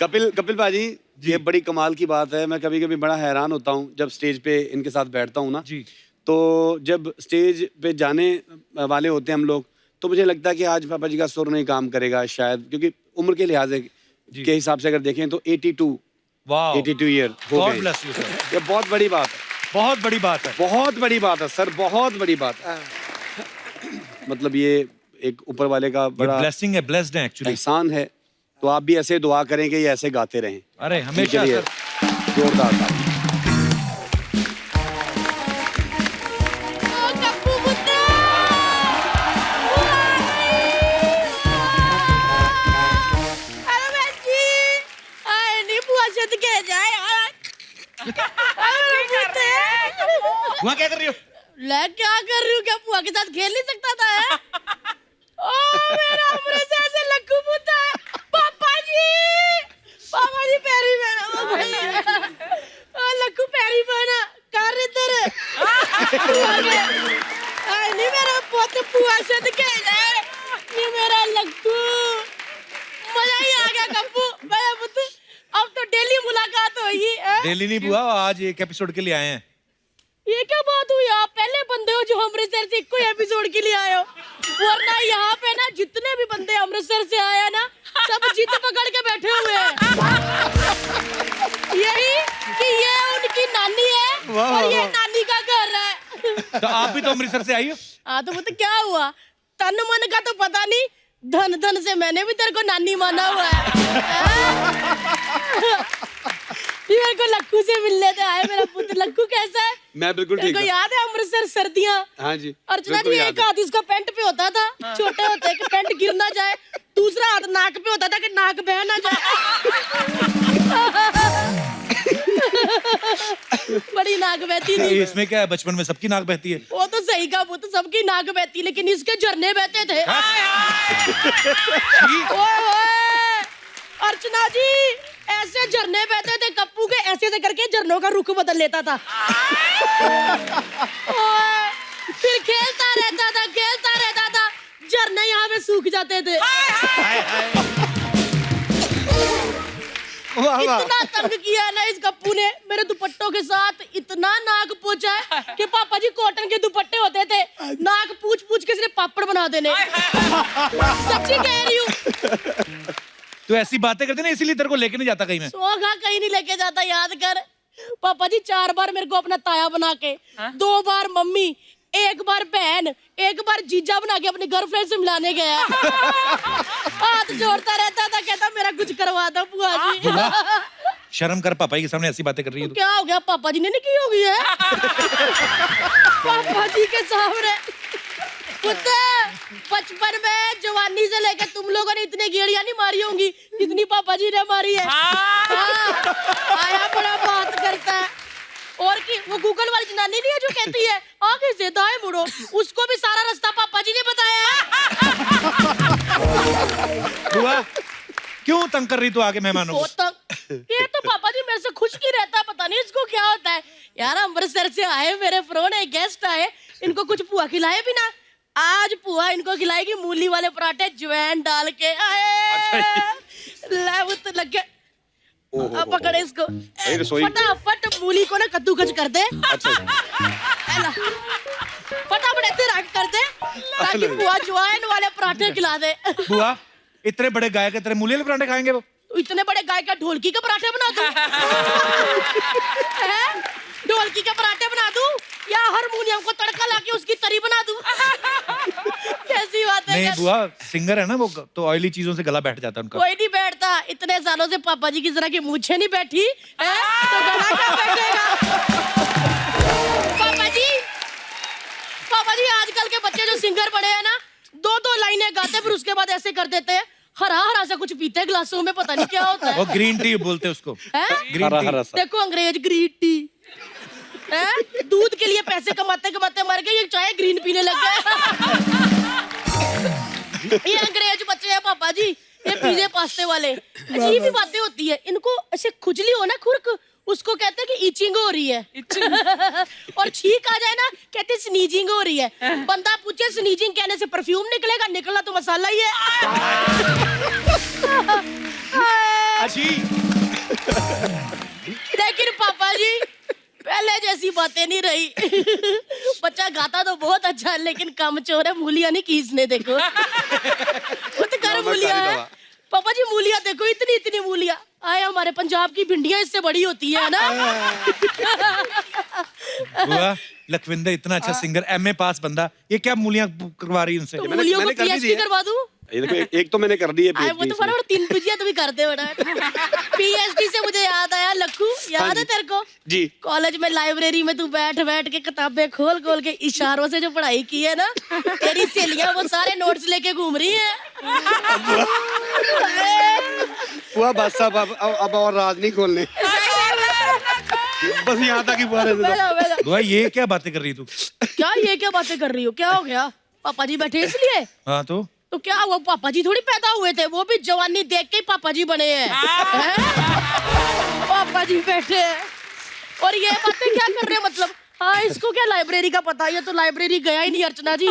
कपिल भाजी, ये बड़ी कमाल की बात है। मैं कभी कभी बड़ा हैरान होता हूँ जब स्टेज पे इनके साथ बैठता हूँ ना जी। तो जब स्टेज पे जाने वाले होते हैं हम लोग, तो मुझे लगता है कि आज पापा जी का सुर नहीं काम करेगा शायद, क्योंकि उम्र के लिहाज के हिसाब से अगर देखें तो 82 वाह। 82 ईयर हो गॉड गए। Bless you sir. ये बहुत बड़ी बात है, बहुत बड़ी बात है। बहुत बड़ी बात है सर, बहुत बड़ी बात है। मतलब ये एक ऊपर वाले का बड़ा ब्लेसिंग है, ब्लेस्ड है एक्चुअली। एहसान है। तो आप भी ऐसे दुआ करें कि ये ऐसे गाते रहें। अरे हमेशा इनके लिए सर। जोरदार था। कप्पू कुत्ता अरे बच्ची आए नहीं बुआ से के जाए अरे कुत्ते वहाँ क्या कर रही हो? ले क्या कर रही हूँ, क्या बुआ के साथ खेल नहीं सकता था है? ओ मेरा अमृतसर से लक्कू पुत्ता है। पापा जी पैरी बहना ओ लक्कू पैरी बहना कर इधर नहीं मेरा पुत बुआ से के जाए, ये मेरा लक्कू मजा ही आ गया कप्पू मेरा पुत। अब तो डेली मुलाकात होगी। डेली नहीं बुआ, आज एक एपिसोड के लिए आए हैं। ये क्या बात हुई, आप पहले बंदे हो जो अमृतसर से कोई एपिसोड के लिए आए हो, वरना यहाँ पे ना जितने भी बंदे अमृतसर से आए हैं ना सब जिद पकड़ के बैठे हुए हैं। यही कि ये उनकी नानी है और ये नानी का घर है। तो आप भी तो अमृतसर से आई हो। हाँ तो वो तो क्या हुआ, तन मन का तो पता नहीं, धन से मैंने भी तेरे को नानी माना हुआ है। ये मेरे को लक्कू से मिलने तो आए। मेरा पुत्र लक्कू कैसा है? मैं बिल्कुल तेरे ठीक को हूँ। याद है अमृतसर सर्दियाँ? हाँ जी, अर्चना जी बिल्कुल याद एक है। हाथ इसका पैंट पे होता था, छोटे होते कि पैंट गिर ना जाए, दूसरा हाथ नाक पे होता था कि नाक बह ना जाए। बड़ी नाक बहती थी। इसमें क्या है, बचपन में सबकी नाक बहती है। वो तो सही कहा, वो तो सबकी नाक बहती, लेकिन इसके झरने बहते थे। ओए ओए, अर्चना जी ऐसे झरने बहते थे कप्पू के, ऐसे ऐसे करके झरनों का रुख बदल लेता था। ओए, फिर खेलता रहता था, झरने यहाँ पे सूख जाते थे। इतना तंग किया है ना इस कप्पू ने मेरे दुपट्टों के साथ, इतना नाक पोंछा है कि पापा जी कॉटन के दुपट्टे होते थे, नाक पूछ के सिर्फ पापड़ बना देने। सच्ची कह रही हूँ। तो ऐसी बातें करते ना, इसीलिए तेरे को लेके नहीं जाता कहीं में। सोखा कहीं नहीं लेके जाता, याद कर पापा जी 4 बार मेरे को अपना ताया बना के, 2 बार मम्मी, 1 बार बहन, 1 बार जीजा बना के अपनी गर्लफ्रेंड से मिलाने गया। हाथ जोड़ता रहता था, कहता मेरा कुछ करवा दो बुआ जी। शर्म कर, पापा जी के सामने ऐसी बातें कर रही है तू। क्या हो गया, पापा जी ने नहीं की होगी है? पापा जी के सामने पुत्र, बचपन में जवानी से लेकर तुम लोगों ने इतनी गेड़ियां नहीं मारी होंगी जितनी पापा जी ने मारी है। हाँ, आया बड़ा बात करता है। और कि वो गूगल वाली जनानी नहीं है जो कहती है आगे से दाएं मुड़ो, उसको भी सारा रास्ता पापा जी ने बताया है। बुआ क्यों तंग कर रही तू आगे मेहमानों को? ये तो पापा जी मेरे से खुश की रहता है, पता नहीं इसको क्या होता है। यार अमृतसर से आए मेरे फ्रेंड है, गेस्ट आए, इनको कुछ पुआ खिलाए भी ना। आज पुआ इनको खिलाएगी मूली वाले पराठे ज्वाइन डाल के। लग गया, पकड़े इसको, फटाफट मूली को ना कद्दूकस कर दे। फटाफट ऐसे रख कर दे ताकि पुआ ज्वाइन वाले पराठे खिला दे। बुआ इतने बड़े गाय के तेरे मूली वाले पराठे खाएंगे वो? इतने बड़े गाय का ढोलकी के पराठे बना दूं? ढोलकी के पराठे बना दूं या हारमोनियम को तड़का लाके उसकी तरी बना दूं? कैसी बात नहीं बुआ सिंगर है ना वो, तो ऑयली चीजों से गला बैठ जाता है उनका। कोई नहीं बैठता, इतने सालों से पापा जी की तरह की मूछें नहीं बैठी है, तो गला क्या बैठेगा? पापा जी आजकल के बच्चे जो सिंगर बने हैं ना, 2-2 लाइनें गाते फिर उसके बाद ऐसे कर देते हैं, हरा हरा सा कुछ पीते हैं ग्लासों में, पता नहीं क्या होता है। वो ग्रीन टी बोलते हैं उसको। हैं? ग्रीन हरा टी। हरा सा। देखो अंग्रेज ग्रीन टी हैं? दूध के लिए पैसे कमाते कमाते मर गए, ये चाय ग्रीन पीने लग गए। ये अंग्रेज बच्चे हैं पापा जी, ये पिज़्ज़े पास्ते वाले। अजीब ही बातें होती है इनको, ऐसे खुजली हो ना खुरक, उसको कहते हैं कि इचिंग हो रही है। और छींक आ जाए ना, कहते हैं स्नीजिंग हो रही है। बंदा पूछे स्नीजिंग कहने से परफ्यूम निकलेगा, निकला तो मसाला ही है। लेकिन पापा जी पहले जैसी बातें नहीं रही। बच्चा गाता तो बहुत अच्छा है, लेकिन कामचोर है, मूलियां नहीं खींचने देखो। वो तो कर मूलियां है। पापा जी मूलियां देखो, इतनी इतनी मूलियां। आए हमारे पंजाब की भिंडियां इससे बड़ी होती है ना। बुआ लखविंदर इतना अच्छा सिंगर, एमए पास बंदा, ये क्या मूलियां करवा रही उनसे? तो मैंने मूलियों को कर दी पीएचडी है। करवा दूं? ये देखो एक तो मैंने कर दी है आए वो तो फटाफट 3 भुजिया तो भी कर दे बड़ा। पीएचडी से मुझे याद आया, लक्कू याद है तेरे को? जी। कॉलेज में लाइब्रेरी में तू बैठ बैठ के किताबें खोल खोल के इशारों से जो पढ़ाई की है ना, तेरी सहेलियां वो सारे नोट्स लेके घूम रही है। बुआ बस अब और राज नहीं खोलने, बस यहाँ तक ही बुआ रहने दो। बुआ ये क्या बातें कर रही तू? क्या ये क्या बातें कर रही हो? क्या हो गया? पापा जी बैठे इसलिए? हाँ तो क्या हुआ? पापा जी थोड़ी पैदा हुए थे, वो भी जवानी देख के ही पापा जी बने हैं। हैं? पापा जी बैठे हैं और ये बातें क्या कर रहे हैं मतलब? हाँ इसको क्या लाइब्रेरी का पता? ये तो लाइब्रेरी गया ही नहीं अर्चना जी।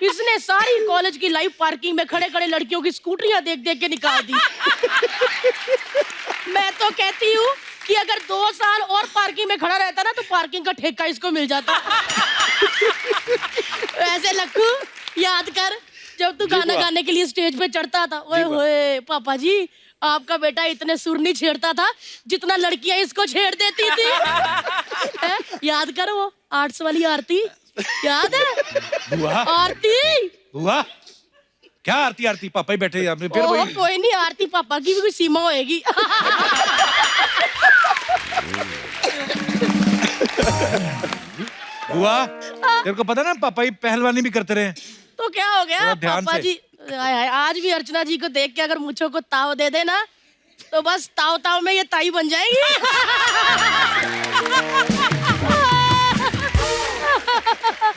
इसने सारी कॉलेज की लाइव पार्किंग में खड़े खड़े लड़कियों की स्कूटरियां देख देख के निकाल दी। मैं तो कहती हूँ कि अगर 2 साल और पार्किंग में खड़ा रहता ना, तो पार्किंग का ठेका इसको मिल जाता। वैसे लक्कू याद कर, जब तू गाना गाने के लिए स्टेज पे चढ़ता था, ओए होए पापा जी आपका बेटा इतने सुर नहीं छेड़ता था जितना लड़कियां इसको छेड़ देती थी। याद कर वो आर्ट्स वाली आरती, याद है? बुआ आरती बुआ क्या आरती? आरती पापा ही बैठे यहाँ पे, फिर ओह, वही। कोई नहीं, आरती पापा की भी कोई सीमा होएगी। बुआ तेरे को पता ना पापा ही पहलवानी भी करते रहे। तो क्या हो गया थोड़ा ध्यान पापा से। जी? आज भी अर्चना जी को देख के अगर मुझको को ताव दे देना, तो बस ताव ताव में ये ताई बन जाएगी।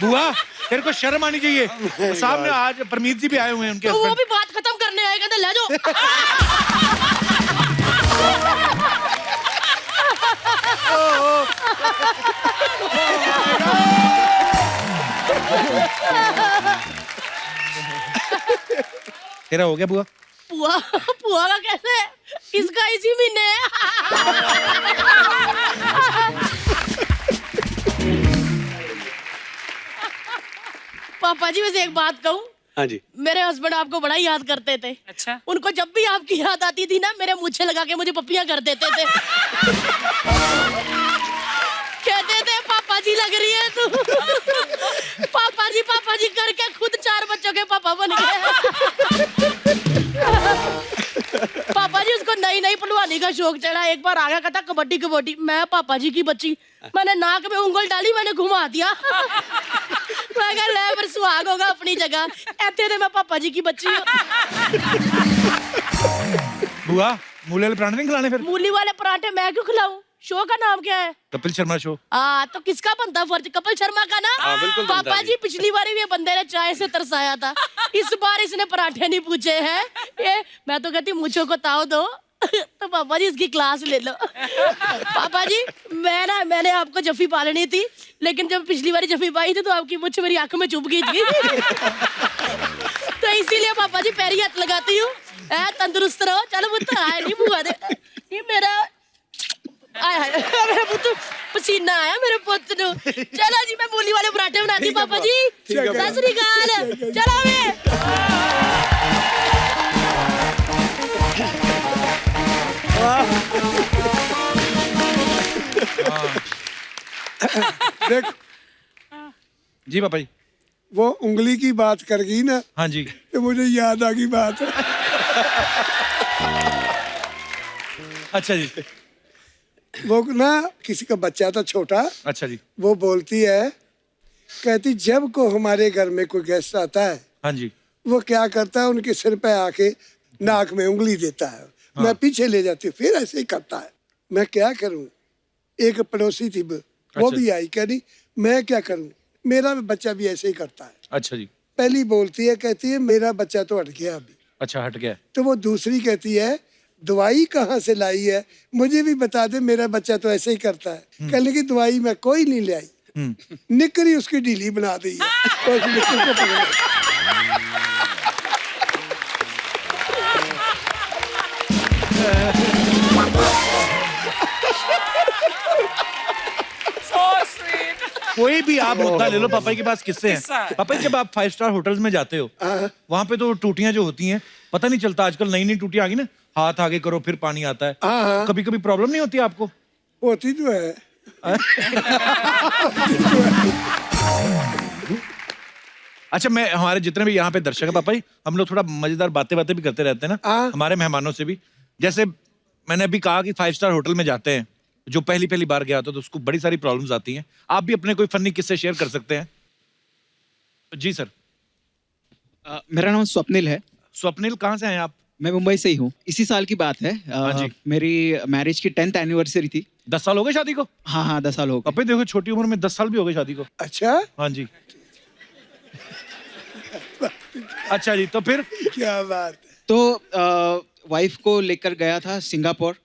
बुआ तेरे को शर्म आनी चाहिए, सामने आज परमीत जी भी आए हुए हैं उनके तो वो हस्बैंड। भी बात खत्म करने आए, कहते ले जाओ। तेरा हो गया बुआ? पुआ पुआ का कैसे? इसका इसी महीने है। पापा जी वैसे एक बात कहूँ, हाँ जी। मेरे हस्बैंड आपको बड़ा याद करते थे। अच्छा। उनको जब भी आपकी याद आती थी ना, मेरे मूछे लगा के मुझे पप्पियां कर देते थे। कहते थे पापा जी लग रही है तू। पापा जी करके खुद 4 बच्चों के पापा बन गए। पापा जी उसको नई नई पहलवानी का शौक चढ़ा, एक बार आ गया कहता कबड्डी कबड्डी। मैं पापा जी की बच्ची, मैंने नाक में उंगल डाली, मैंने घुमा दिया। मैं कहा ले फिर सुहाग होगा अपनी जगह, ऐसे थे मैं पापा जी की बच्ची हूँ। बुआ मूली वाले पराठे नहीं खिलाने फिर? मूली वाले पराठे मैं क्यों खिलाऊं? शो का नाम क्या है? कपिल शर्मा शो। तो किसका बनता फर्ज? कपिल शर्मा का ना। हाँ, बिल्कुल बनता पापा है जी पिछली बार भी ये बंदे ने चाय से तरसाया था, इस बार इसने पराठे नहीं पूछे हैं। ये मैं तो कहती मुझको को ताव दो। तो पापा जी इसकी क्लास ले लो। पापा जी मैंने आपको जफी पालनी थी, लेकिन जब पिछली बार जफी पाई थी तो आपकी मुझ मेरी आंख में चुभ गई थी। तो इसीलिए पापा जी पैरी हाथ लगाती हूँ। तंदुरुस्त रहो। चलो पुत्र आए नहीं बुआ दे, ये मेरा आया मेरा पुत्र पसीना आया मेरे पुत्र नु। चलो जी मैं मूली वाले पराठे बनाती पापा जी। सत श्री अकाल। चलो वे देख जी पापा जी। वो उंगली की बात कर गई ना, हाँ जी। तो मुझे याद आ गई बात। अच्छा जी। वो ना किसी का बच्चा था छोटा, अच्छा जी। वो बोलती है, कहती जब को हमारे घर में कोई गेस्ट आता है, हाँ जी। वो क्या करता है, उनके सिर पे आके नाक में उंगली देता है। मैं पीछे ले जाती हूँ, फिर ऐसे ही करता है। मैं क्या करूं? एक पड़ोसी थी, वो अच्छा। भी आई, कह रही मैं क्या करूं, मेरा बच्चा भी ऐसे ही करता है। अच्छा जी। पहली बोलती है, कहती है मेरा बच्चा तो हट गया अभी। अच्छा, हट गया। तो वो दूसरी कहती है, दवाई कहाँ से लाई है, मुझे भी बता दे, मेरा बच्चा तो ऐसे ही करता है। कहने की दवाई मैं कोई नहीं ले आई, निकरी उसकी ढीली बना दी है। तो उस निकर को पकड़ा। So sweet. कोई भी आप मुद्दा ले लो, पापा के पास किस्से किस्सा हैं। है। पापा जब आप 5 स्टार होटल्स में जाते हो, वहां पे तो टूटियां जो होती हैं, पता नहीं चलता। आजकल नई नई टूटियां आ गई ना, हाथ आगे करो फिर पानी आता है। हाँ। कभी कभी प्रॉब्लम नहीं होती आपको? होती तो है। अच्छा, मैं हमारे जितने भी यहाँ पे दर्शक है पापा जी, हम लोग थोड़ा मजेदार बातें भी करते रहते हैं ना हाँ। हमारे मेहमानों से भी। जैसे मैंने अभी कहा कि 5 स्टार होटल में जाते हैं, जो पहली बार गया होता है तो उसको बड़ी सारी प्रॉब्लम्स आती हैं। आप भी अपने कोई फनी किस्से शेयर कर सकते हैं। जी सर। मेरा नाम स्वप्निल है। स्वप्निल, कहाँ से हैं आप? मैं मुंबई से ही हूँ। इसी साल की बात है। हाँ जी। मेरी मैरिज की 10th एनिवर्सरी थी। 10 साल हो गए शादी को? हाँ 10 साल हो गए। पापा देखो, छोटी उम्र में 10 साल भी हो गए शादी को। अच्छा, हाँ जी। अच्छा जी, तो फिर? क्या बात है। तो वाइफ को लेकर गया था सिंगापुर।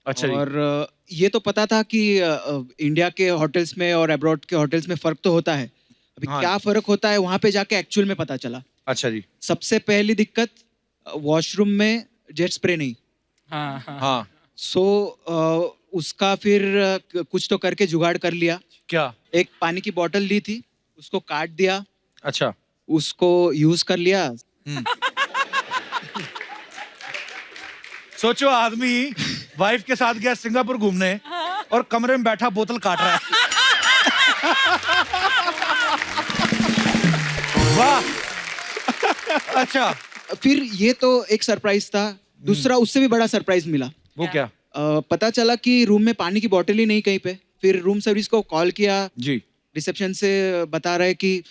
अच्छा जी। और ये तो पता था कि इंडिया के होटल्स में और अब्रॉड के होटल्स में फर्क तो होता है। अभी हाँ। क्या फर्क होता है वहां पे जाके एक्चुअल में पता चला। अच्छा जी। सबसे पहली दिक्कत, वॉशरूम में जेट स्प्रे नहीं। हाँ। सो उसका फिर कुछ तो करके जुगाड़ कर लिया। क्या? एक पानी की बोतल ली थी, उसको काट दिया, अच्छा। उसको यूज कर लिया। सोचो, आदमी वाइफ के साथ गया सिंगापुर घूमने और कमरे में बैठा बोतल काट रहा है। वाह। अच्छा, फिर ये तो एक सरप्राइज था। दूसरा उससे भी बड़ा सरप्राइज मिला। वो क्या? पता चला कि रूम में पानी की बोतल ही नहीं कहीं पे। फिर रूम सर्विस को कॉल किया, जी। रिसेप्शन से बता रहे कि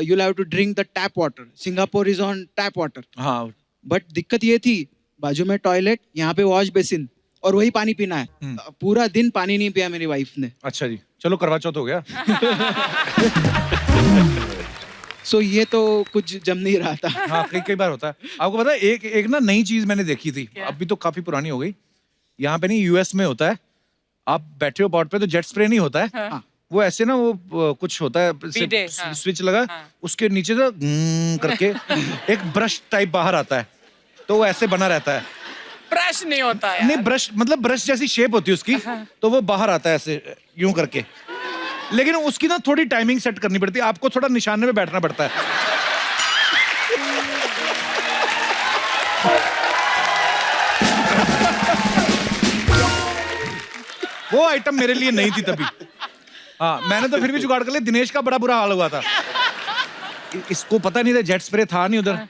you have to drink the tap water, Singapore is on tap water. हाँ। बट दिक्कत ये थी, बाजू में टॉयलेट, यहाँ पे वॉश बेसिन, और वही पानी पीना है। पूरा दिन पानी नहीं पिया मेरी वाइफ ने। अच्छा जी, चलो करवा चौथ हो गया। सो ये तो कुछ जम नहीं रहा था। हाँ, कई बार होता है। आपको पता है, एक ना नई चीज मैंने देखी थी, अभी तो काफी पुरानी हो गई। यहाँ पे नहीं, यूएस में होता है, आप बैठे हो पॉट पे तो जेट स्प्रे नहीं होता है। हाँ। वो ऐसे ना, वो कुछ होता है, पीटे, हाँ। स्विच लगा, उसके नीचे से करके एक ब्रश टाइप बाहर आता है, तो वो ऐसे बना रहता है। ब्रश नहीं होता है। नहीं, ब्रश मतलब ब्रश जैसी शेप होती है उसकी, तो वो बाहर आता है ऐसे यूं करके। लेकिन उसकी ना थोड़ी टाइमिंग सेट करनी पड़ती है, आपको थोड़ा निशाने में बैठना पड़ता है। वो आइटम मेरे लिए नहीं थी तभी। हाँ, मैंने तो फिर भी जुगाड़ कर लिया। दिनेश का बड़ा बुरा हाल हुआ था। इसको पता नहीं था, जेट स्प्रे था नहीं उधर,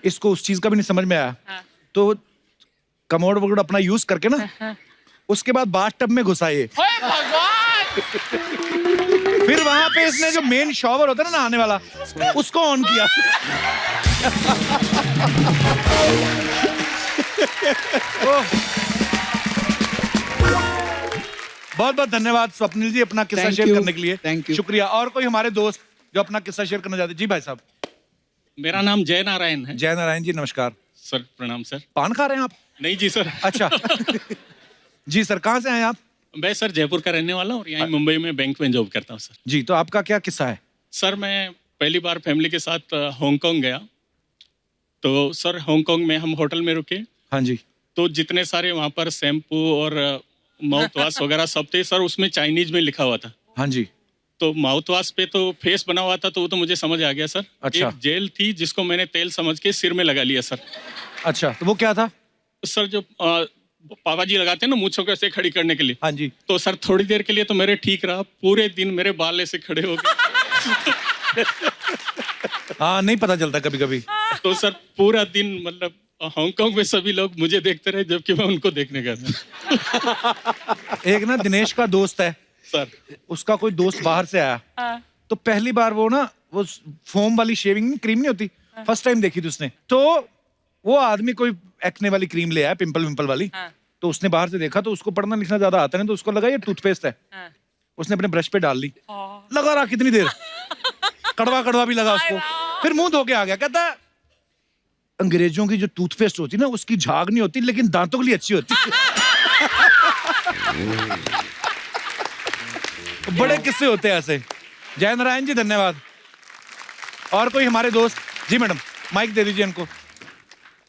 इसको उस चीज का भी नहीं समझ में आया। तो कमोड वगोड अपना यूज करके ना, उसके बाद बाथटब में घुसा ये। ओए भगवान! फिर वहां पे इसने जो मेन शॉवर होता है ना नहाने वाला, उसको ऑन किया। बहुत बहुत धन्यवाद स्वप्निल जी, अपना किस्सा Thank शेयर you. करने के लिए। Thank you. शुक्रिया। और कोई हमारे दोस्त जो अपना किस्सा शेयर करना चाहते? जी भाई साहब। मेरा नाम जय नारायण है। जय नारायण जी, नमस्कार सर प्रणाम सर। पान खा रहे हैं आप? नहीं जी सर। अच्छा। जी सर, कहाँ से आए आप? मैं सर जयपुर का रहने वाला हूँ और यहाँ मुंबई में बैंक में जॉब करता हूँ सर। जी, तो आपका क्या किस्सा है? सर मैं पहली बार फैमिली के साथ हांगकांग गया। तो सर हांगकांग में हम होटल में रुके, हाँ जी। तो जितने सारे वहाँ पर शैम्पू और माउथ वॉश वगैरह सब थे सर, उसमें चाइनीज में लिखा हुआ था। हाँ जी। तो माउथ वॉश पे तो फेस बना हुआ था, तो वो तो मुझे समझ आ गया सर। अच्छा। एक जेल थी जिसको मैंने तेल समझ के सिर में लगा लिया सर। अच्छा, तो वो क्या था? सर जो पापा जी लगाते हैं ना मूंछों को ऐसे खड़ी करने के लिए, हाँ जी। तो सर थोड़ी देर के लिए तो मेरे ठीक रहा, पूरे दिन मेरे बाल ऐसे खड़े हो गए। हाँ नहीं पता चलता कभी कभी। तो सर पूरा दिन मतलब हांगकांग में सभी लोग मुझे देखते रहे जबकि मैं उनको देखने गया था। एक ना दिनेश का दोस्त है सर उसका कोई दोस्त बाहर से आया तो पहली बार वो फोम वाली शेविंग क्रीम नहीं होती फर्स्ट टाइम देखी थी उसने। तो वो आदमी कोई एक्ने वाली क्रीम ले आया पिंपल विंपल वाली। तो उसने बाहर से देखा तो उसको पढ़ना लिखना ज्यादा आता नहीं तो उसको लगा ये टूथपेस्ट है। उसने अपने ब्रश पे डाल ली लगा रहा कितनी देर कड़वा कड़वा भी लगा उसको। फिर मुंह धो के आ गया कहता अंग्रेजों की जो टूथपेस्ट होती है ना उसकी झाग नहीं होती लेकिन दांतों के लिए अच्छी होती है। बड़े किस्से होते हैं ऐसे। जय नारायण जी धन्यवाद। और कोई हमारे दोस्त जी मैडम माइक दे दीजिए इनको।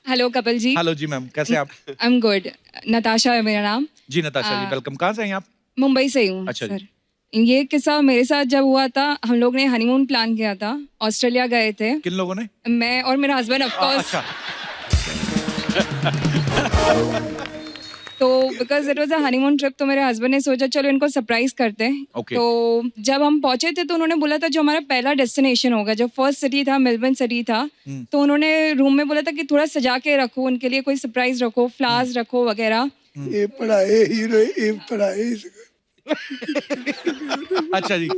हेलो कपिल जी। हेलो जी मैम कैसे आप? I am good. नताशा है मेरा नाम। जी नताशा जी वेलकम। कहाँ से हैं आप? मुंबई से ही हूँ। अच्छा जी। सर ये किस्सा मेरे साथ जब हुआ था हम लोग ने हनीमून प्लान किया था ऑस्ट्रेलिया गए थे। किन लोगों ने? मैं और मेरा हस्बैंड ऑफ कोर्स। अच्छा तो because it was a honeymoon trip तो मेरे हस्बैंड ने सोचा चलो इनको सरप्राइज करते हैं। Okay. तो जब हम पहुंचे थे तो उन्होंने बोला था जो हमारा पहला डेस्टिनेशन होगा जो फर्स्ट सिटी था मेलबर्न सिटी था। तो उन्होंने रूम में बोला था कि थोड़ा सजा के रखो उनके लिए कोई सरप्राइज रखो फ्लावर्स रखो वगैरह। ये पढ़ाए हीरो ये पढ़ाए अच्छा जी।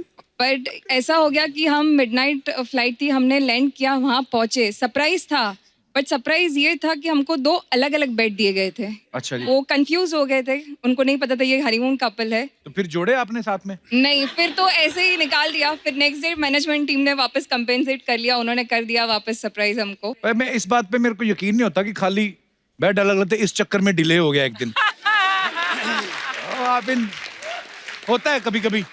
बट ऐसा हो गया कि हम मिडनाइट फ्लाइट थी हमने लैंड किया वहाँ पहुंचे सरप्राइज था। बट सरप्राइज ये था कि हमको 2 अलग अलग बेड दिए गए थे। अच्छा जी। वो कंफ्यूज हो गए थे उनको नहीं पता था ये हनीमून कपल है। तो फिर जोड़े आपने साथ में? नहीं फिर तो ऐसे ही निकाल दिया। फिर नेक्स्ट डे मैनेजमेंट टीम ने वापस कंपेंसेट कर लिया उन्होंने कर दिया वापस सरप्राइज हमको। मैं इस बात पे मेरे को यकीन नहीं होता कि खाली बेड अलग अलग थे इस चक्कर में डिले हो गया एक दिन। आप इन होता है कभी कभी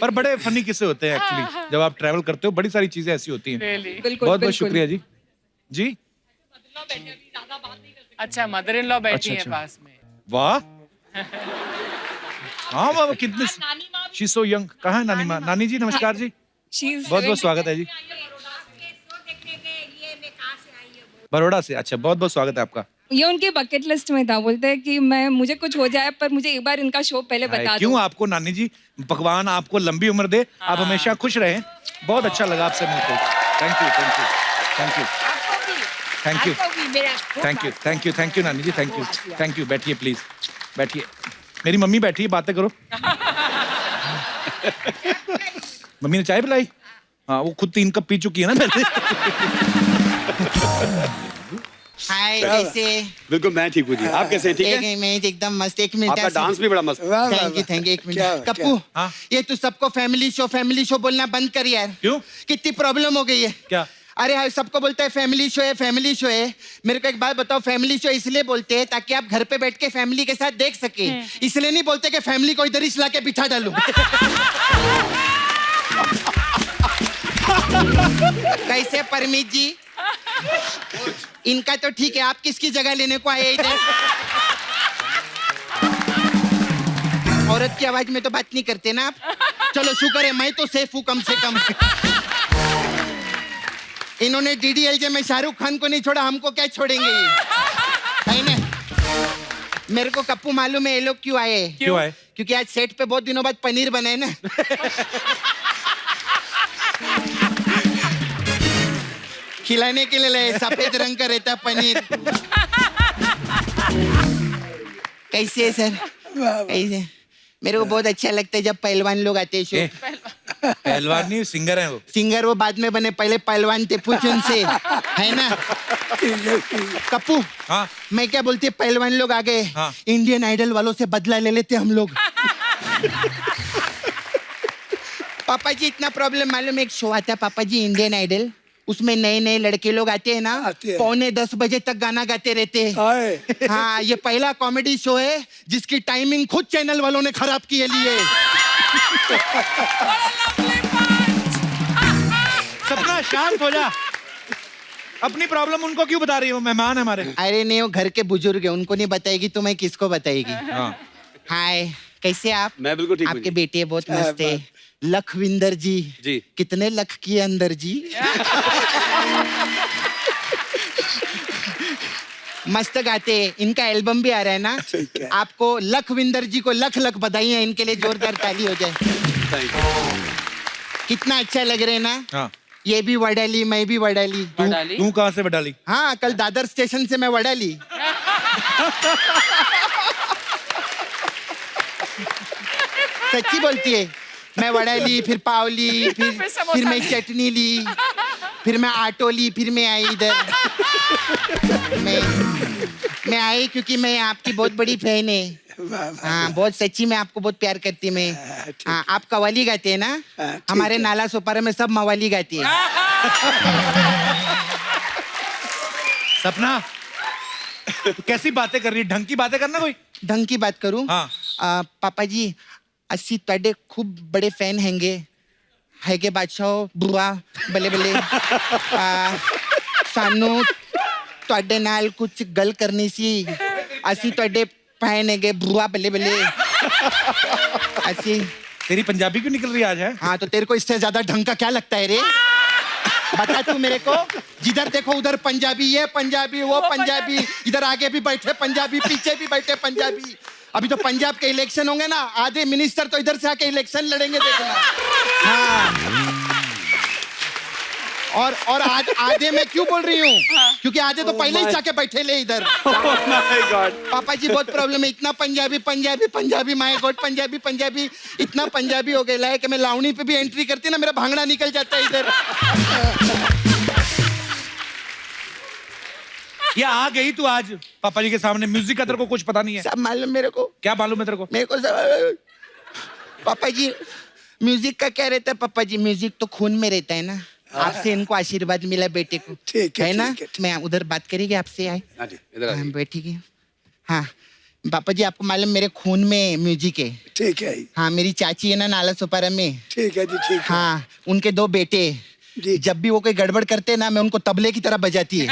पर बड़े फनी किस्से होते हैं एक्चुअली जब आप ट्रैवल करते हो बड़ी सारी चीजें ऐसी होती हैं। बिल्कुल बहुत बहुत शुक्रिया जी। जी अच्छा मदर इन लॉ बैठी अच्छा, है पास में। वाह हाँ वाह कितने शी सो यंग। कहाँ है नानी माँ? नानी जी नमस्कार जी बहुत बहुत स्वागत है जी। बड़ौदा से अच्छा बहुत बहुत स्वागत है आपका। ये उनके बकेट लिस्ट में था बोलते हैं कि मैं मुझे कुछ हो जाए पर मुझे एक बार इनका शो पहले बता दो। क्यों आपको नानी जी भगवान आपको लंबी उम्र दे आप हमेशा खुश रहें। बहुत अच्छा लगा आपसे मिलकर। Thank you thank you thank you thank you thank you thank you thank you नानी जी थैंक यू बैठिए प्लीज बैठिए। मेरी मम्मी बैठी है बातें करो। मम्मी ने चाय पिलाई? हाँ वो खुद 3 कप पी चुकी है ना पहले। हाय कैसे? बिल्कुल मैं ठीक हूँ जी। आप कैसे हैं? ठीक है? मैं एकदम मस्त। 1 मिनट आपका डांस भी बड़ा मस्त। Thank you 1 minute. कप्पू हाँ? ये तू सबको फैमिली शो बोलना बंद कर यार। क्यों? कितनी प्रॉब्लम हो गई है। क्या? अरे हाँ सबको बोलता है फैमिली शो है। मेरे को एक बात बताओ फैमिली शो इसलिए बोलते हैं ताकि आप घर पे बैठ के फैमिली के साथ देख सके। इसलिए नहीं बोलते कि फैमिली को इधर ही ला के बिठा डालो। कैसे परमीत जी? इनका तो ठीक है आप किसकी जगह लेने को आए इधर? औरत की आवाज में तो बात नहीं करते ना आप। चलो शुक्र है मैं तो सेफ हूँ कम से कम। इन्होंने DDLJ में शाहरुख खान को नहीं छोड़ा हमको क्या छोड़ेंगे ये है ना? मेरे को कप्पू मालूम है ये लोग क्यों आए? क्यों आए? क्योंकि आज सेट पे बहुत दिनों बाद पनीर बनाए ना। खिलाने के लिए लाए सफेद रंग का रहता पनीर। कैसे है सर? कैसे? मेरे को बहुत अच्छा लगता है जब पहलवान लोग आते हैं शो। पहलवान नहीं सिंगर है वो। सिंगर वो बाद में बने पहले पहलवान थे पूछ उनसे है ना। कप्पू हाँ मैं क्या बोलती पहलवान लोग आ गए। हाँ। इंडियन आइडल वालों से बदला ले लेते हम लोग। पापा जी इतना प्रॉब्लम मालूम एक शो आता है पापा जी इंडियन आइडल उसमें नए नए लड़के लोग आते हैं ना आते हैं। 9:45 बजे तक गाना गाते रहते हैं। आए हाँ ये पहला कॉमेडी शो है जिसकी टाइमिंग खुद चैनल वालों ने खराब की है लिए। सपना शांत हो जा। अपनी प्रॉब्लम उनको क्यों बता रही हो? मेहमान है हमारे। अरे नहीं वो घर के बुजुर्ग है उनको नहीं बताएगी तो मैं किसको बताएगी। हाँ हाय कैसे आप? मैं बिल्कुल ठीक हूँ आपके जी। बेटे बहुत मस्त है लखविंदर जी। जी। कितने लख किए अंदर जी? मस्त गाते हैं इनका एल्बम भी आ रहा है ना। आपको लखविंदर जी को लख लख बधाई है इनके लिए जोरदार ताली हो जाए। Thank you. कितना अच्छा लग रहे हैं ना। हाँ ये भी वडाली, मैं भी वडाली। डाली तू कहाँ से बडाली? हाँ, कल दादर स्टेशन से मैं वडाली। सच्ची बोलती है। मैं वड़ा ली, फिर पाव ली, फिर समोसा फिर मैं ली। चटनी ली, फिर मैं ऑटो ली, फिर मैं आई इधर। मैं आई क्योंकि मैं आपकी बहुत बड़ी फैन है। हाँ, बहुत सच्ची में आपको बहुत प्यार करती मैं। हाँ, आप कव्वाली गाते हैं ना? हमारे नाला सोपारा में सब मवाली गाती है। सपना, तू कैसी बातें कर रही है? ढंग की बातें करना कोई। ढंग की बात करूं? हाँ। पापा जी, अस्सी ਤੁਹਾਡੇ खूब बड़े फैन हैगे बादशाह बुआ बले बले। ਸਾਨੂੰ ਤੁਹਾਡੇ ਨਾਲ कुछ गल करनी सी। ਅਸੀਂ ਤੁਹਾਡੇ फैन हैगे बुआ बले बले। ਅਸੀਂ तेरी पंजाबी क्यों निकल रही आज है? हाँ, तो तेरे को इससे ज्यादा ढंग का क्या लगता है रे? बता तू मेरे को। जिधर देखो उधर पंजाबी, ये पंजाबी, वो पंजाबी, इधर आगे भी बैठे पंजाबी, पीछे भी बैठे पंजाबी। अभी तो पंजाब के इलेक्शन होंगे ना, आधे मिनिस्टर तो इधर से आके इलेक्शन लड़ेंगे, देखना। हाँ। और आधे मैं क्यों बोल रही हूँ? क्योंकि आधे तो पहले ही जाके बैठे ले इधर। पापा जी बहुत प्रॉब्लम है, इतना पंजाबी पंजाबी पंजाबी, माय गॉड पंजाबी पंजाबी, इतना पंजाबी हो गया है कि मैं लावणी पे भी एंट्री करती ना, मेरा भांगड़ा निकल जाता है इधर। ये आ गई तू आज पापा जी के सामने, म्यूजिक का तेरे को कुछ पता नहीं है? सब मालूम मेरे को। क्या मालूम है तेरे को? मेरे को सब। पापा जी, म्यूजिक का क्या रहता है पापा जी? म्यूजिक तो खून में रहता है ना। आपसे इनको आशीर्वाद मिला बेटे को, ठीक है, ना? ठीक है। मैं उधर बात करेंगे आपसे। आए हाँ जी, इधर आ जाइए। बैठिए। हाँ पापा जी, आपको मालूम मेरे खून में म्यूजिक है। ठीक है हाँ, मेरी चाची है ना नाला सोपारा में। ठीक है जी, ठीक है हाँ, उनके 2 बेटे। जी। जब भी वो कोई गड़बड़ करते हैं ना, मैं उनको तबले की तरह बजाती है।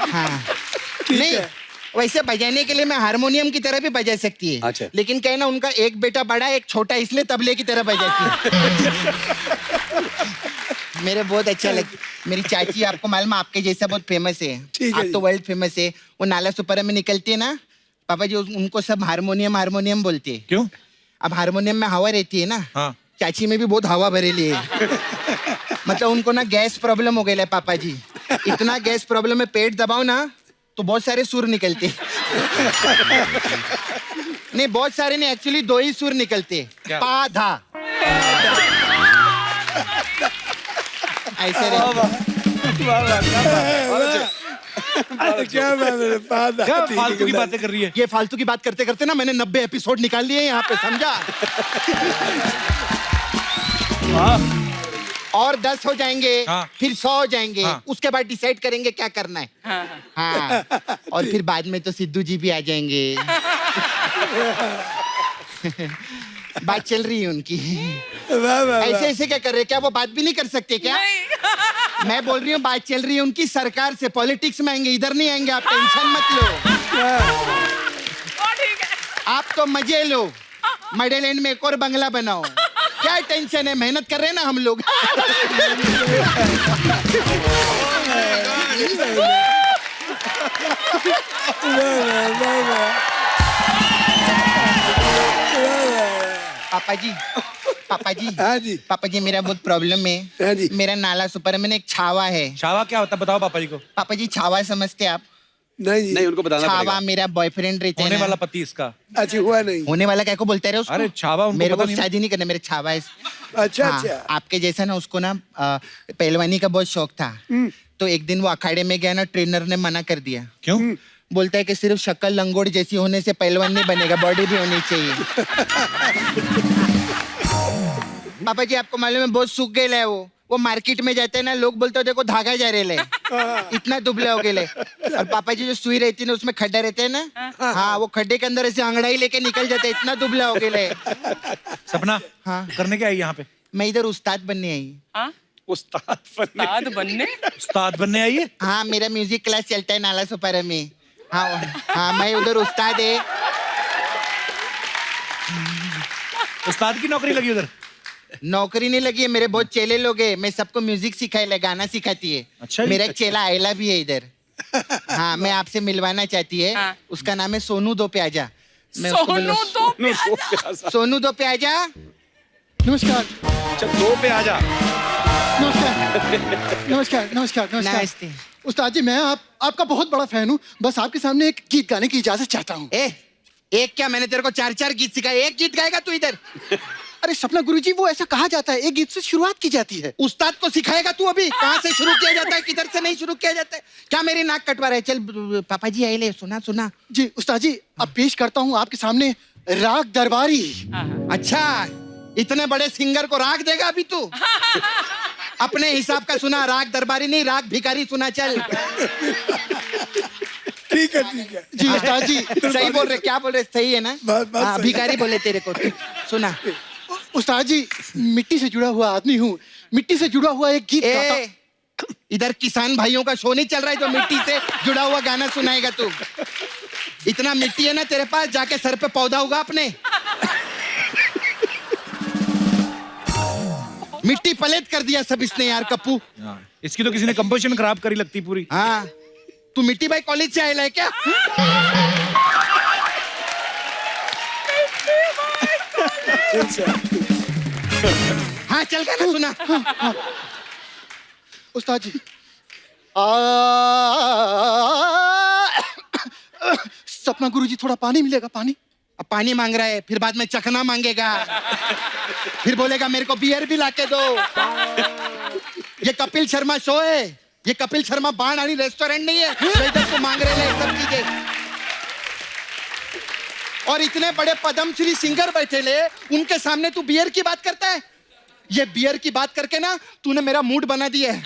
हाँ, नहीं है। वैसे बजाने के लिए मैं हारमोनियम की तरह भी बजा सकती है। अच्छा। लेकिन क्या है ना, उनका एक बेटा बड़ा है, एक छोटा, इसलिए तबले की तरह बजाती है। मेरे बहुत अच्छा लगता। मेरी चाची, आपको मालूम है, आपके जैसा बहुत फेमस है। ठीक है आप तो जी। वर्ल्ड फेमस है। वो नाला सुपारा में निकलती है ना पापा जी, उनको सब हारमोनियम हारमोनियम बोलते हैं। क्यों? अब हारमोनियम में हवा रहती है ना। हाँ। चाची में भी बहुत हवा भरेली है। मतलब उनको ना गैस प्रॉब्लम हो गया है पापा जी। इतना गैस प्रॉब्लम है, पेट दबाओ ना तो बहुत सारे सुर निकलते। नहीं, बहुत सारे नहीं, एक्चुअली 2 ही सुर निकलते। क्या? पा धा ऐसे क्या मैंने क्या फालतू की बातें कर रही है? ये फालतू की बात करते करते ना मैंने 90 एपिसोड निकाल लिए यहाँ पे, समझा? और 10 हो जाएंगे। हाँ। फिर 100 हो जाएंगे। हाँ। उसके बाद डिसाइड करेंगे क्या करना है। हाँ, हाँ, और फिर बाद में तो सिद्धू जी भी आ जाएंगे। बात चल रही है उनकी। वाह वाह ऐसे ऐसे क्या कर रहे हैं? क्या वो बात भी नहीं कर सकते क्या? मैं बोल रही हूँ बात चल रही है उनकी सरकार से। पॉलिटिक्स में आएंगे, इधर नहीं आएंगे। आप टेंशन मत लो। ठीक है। आप तो मजे लो। मडेलैंड में एक और बंगला बनाओ। क्या टेंशन है? मेहनत कर रहे हैं ना हम लोग। पापा जी, पापा जी, हाँ जी। पापा जी, मेरा बहुत प्रॉब्लम हाँ है। जी। मेरा नाला सुपर में एक छावा है। छावा क्या होता है बताओ पापा जी को। पापा जी, छावा समझते आप? नहीं जी, नहीं, उनको बताना छावा पड़ेगा। मेरा बॉयफ्रेंड रहता है होने ना। वाला पति इसका। अच्छा हुआ नहीं। होने वाला क्या को बोलते रहे उसको? अरे छावा उनको मेरे पता को नहीं ना। शादी नहीं करना, मेरे छावा है। अच्छा हाँ, अच्छा। आपके जैसा ना उसको ना पहलवानी का बहुत शौक था। तो एक दिन वो अखाड़े में गया ना, ट्रेनर ने मना कर दिया। क्यों? बोलता है कि सिर्फ शक्ल लंगोड़ जैसी होने से पहलवान नहीं बनेगा, बॉडी भी होनी चाहिए। पापा जी, आपको मालूम है बहुत सूख गए है वो मार्केट में जाते हैं ना, लोग बोलते हैं देखो धागा जा रहे है। इतना दुबले हो गए। और पापा जी जो सुई रहती है ना, उसमें खड्डा रहते हैं ना। हाँ, वो खड्डे के अंदर ऐसे अंगड़ाई लेके निकल जाते हैं, इतना दुबला हो गए। सपना, हाँ। करने क्या आई यहाँ पे? मैं इधर उस्ताद बनने आई। हाँ? उस्ताद बनने। उस्ताद बनने? उस्ताद बनने आई है? हाँ, मेरा म्यूजिक क्लास चलता है नाला सुपारा में। हाँ हाँ, मैं उधर उस्ताद है। उस्ताद की नौकरी लगी उधर? नौकरी नहीं लगी है, मेरे बहुत चेले लोग हैं। मैं सबको म्यूजिक सिखाई, गाना सिखाती है। अच्छा जी। मेरा एक चेला आयला भी है इधर। हाँ, मैं आपसे मिलवाना चाहती है। हाँ। उसका नाम है सोनू दो पे आजा। मैं उसको सोनू बोलूं, तो प्याजा। सोनू दो पे आजा। नमस्कार। अच्छा 2 पे आ जा। नमस्कार नमस्कार नमस्कार नमस्ते। उस्ताद जी, मैं आपका बहुत बड़ा फैन हूँ। बस आपके सामने एक गीत गाने की इजाजत चाहता हूँ। एक क्या, मैंने तेरे को 4 गीत सिखाए, एक गीत गाएगा तू इधर? अरे सपना गुरुजी, वो ऐसा कहा जाता है, एक गीत से शुरुआत की जाती है। उस्ताद को सिखाएगा तू अभी? कहाँ से शुरू किया जाता है, किधर से नहीं शुरू किया जाता है? क्या मेरी नाक कटवा रहे? चल पापा जी आए ले, सुना। जी उस्ताद जी, अब पेश करता हूँ आपके सामने राग दरबारी। अच्छा, इतने बड़े सिंगर को राग देगा अभी तू? अपने हिसाब का सुना, राग दरबारी नहीं, राग भिखारी सुना। चल ठीक है जी उस्ताद जी, सही बोल रहे, क्या बोल रहे? सही है ना? बात हाँ, सही। भिखारी बोले तेरे को। सुना। उस्ताद जी, मिट्टी से जुड़ा हुआ आदमी हूँ, मिट्टी से जुड़ा हुआ एक गीत गाता हूँ। इधर किसान भाइयों का शो नहीं चल रहा है जो मिट्टी से जुड़ा हुआ गाना सुनाएगा तू? इतना मिट्टी है ना तेरे पास, जाके सर पे पौधा होगा अपने। मिट्टी पलेट कर दिया सब इसने यार कप्पू। इसकी तो किसी ने कंपोजिशन खराब करी लगती पूरी। हाँ, तू मिट्टी भाई कॉलेज से आया है क्या? हाँ चल गाना सुना। उस्ताद जी, सपना गुरुजी, थोड़ा पानी मिलेगा? पानी? अब पानी मांग रहा है, फिर बाद में चखना मांगेगा, फिर बोलेगा मेरे को बियर भी लाके दो। ये कपिल शर्मा शो है, ये कपिल शर्मा बाण वाली रेस्टोरेंट नहीं है जो इधर को मांग रहे हैं सब चीजें। और इतने बड़े पद्मश्री सिंगर बैठे ले, उनके सामने तू बियर की बात करता है? ये बियर की बात करके ना तूने मेरा मूड बना दिया है।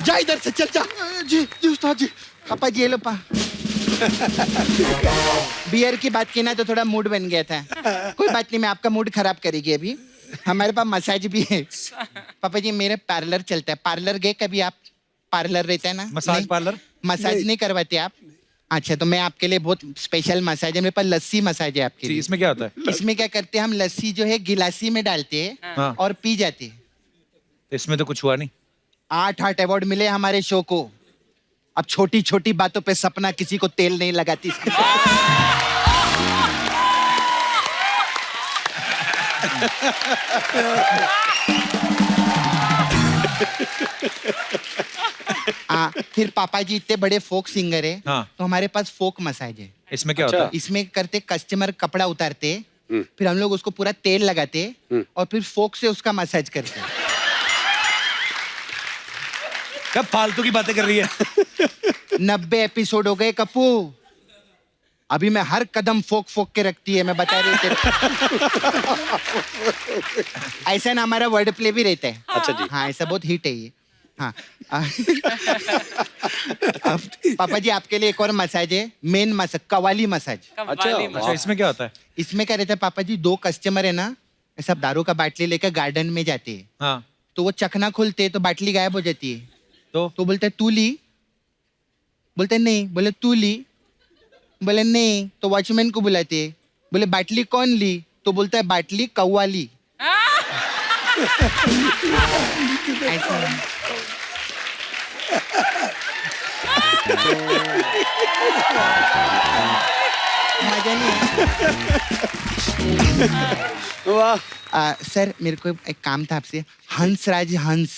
जा इधर से, चल जा। जी जी उस्ताद जी। पापा जी, ये लो पा। बियर की बात की ना तो थोड़ा मूड बन गया था। कोई बात नहीं, मैं आपका मूड खराब करेगी अभी। हमारे पास मसाज भी है। पापा जी, मेरे पार्लर चलता है। पार्लर गए कभी आप? पार्लर रहता है ना, मसाज नहीं? पार्लर? मसाज नहीं करवाते आप? अच्छा, तो मैं आपके लिए बहुत स्पेशल मसाज है मेरे पास, लस्सी मसाज है आपके लिए। इसमें क्या होता है? इसमें क्या करते हैं हम, लस्सी जो है गिलासी में डालते हैं हाँ। और पी जाते हैं। इसमें तो कुछ हुआ नहीं। 8 अवार्ड मिले हमारे शो को। अब छोटी छोटी बातों पे सपना किसी को तेल नहीं लगाती। फिर पापा जी इतने बड़े फोक सिंगर है, हाँ। तो हमारे पास फोक मसाज है। इसमें क्या होता है? इसमें करते कस्टमर कपड़ा उतारते, फिर हम लोग उसको पूरा तेल लगाते और फिर फोक से उसका मसाज करते। कब फालतू की बातें कर रही है? 90 एपिसोड हो गए कप्पू, अभी मैं हर कदम फोक फोक के रखती है, मैं बता रही थी। ऐसा ना हमारा वर्ड प्ले भी रहता है। अच्छा जी। हाँ, ऐसा बहुत हिट है ये। हाँ। अब पापा जी आपके लिए एक और मसाज है, मेन मसाज, कवाली मसाज। अच्छा, इसमें क्या होता है? इसमें क्या रहता है पापा जी, 2 कस्टमर है ना, सब दारू का बाटली लेकर गार्डन में जाते हैं। हाँ। तो वो चखना खोलते तो बाटली गायब हो जाती है। तो बोलते तू ली? बोलते नहीं। बोले तू ली? बोले नहीं। तो वॉचमैन को बुलाते, बोले बाटली कौन ली? तो बोलता है बाटली कौवा ली। ऐसा है। मजा नहीं है। वाह। सर, मेरे को एक काम था आपसे। हंसराज हंस,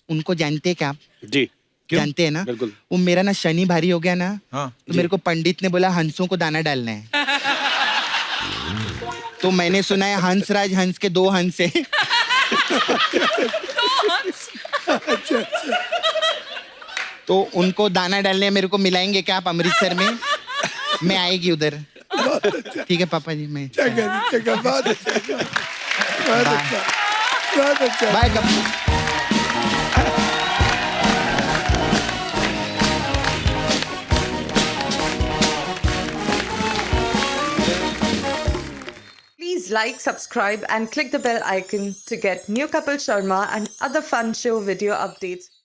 उनको जानते हैं क्या आप? जी। जानते हैं ना? बिल्कुल। वो मेरा ना शनि भारी हो गया ना, हाँ। तो मेरे को पंडित ने बोला हंसों को दाना डालना है। तो मैंने सुना है हंसराज हंस के 2 हंस है। तो उनको दाना डालने मेरे को मिलाएंगे क्या आप अमृतसर में? मैं आएगी उधर। ठीक है पापा जी, मैं बहुत अच्छा बहुत अच्छा। Bye Kappu. Please like, subscribe and click the bell icon to get new Kapil Sharma and other fun show video updates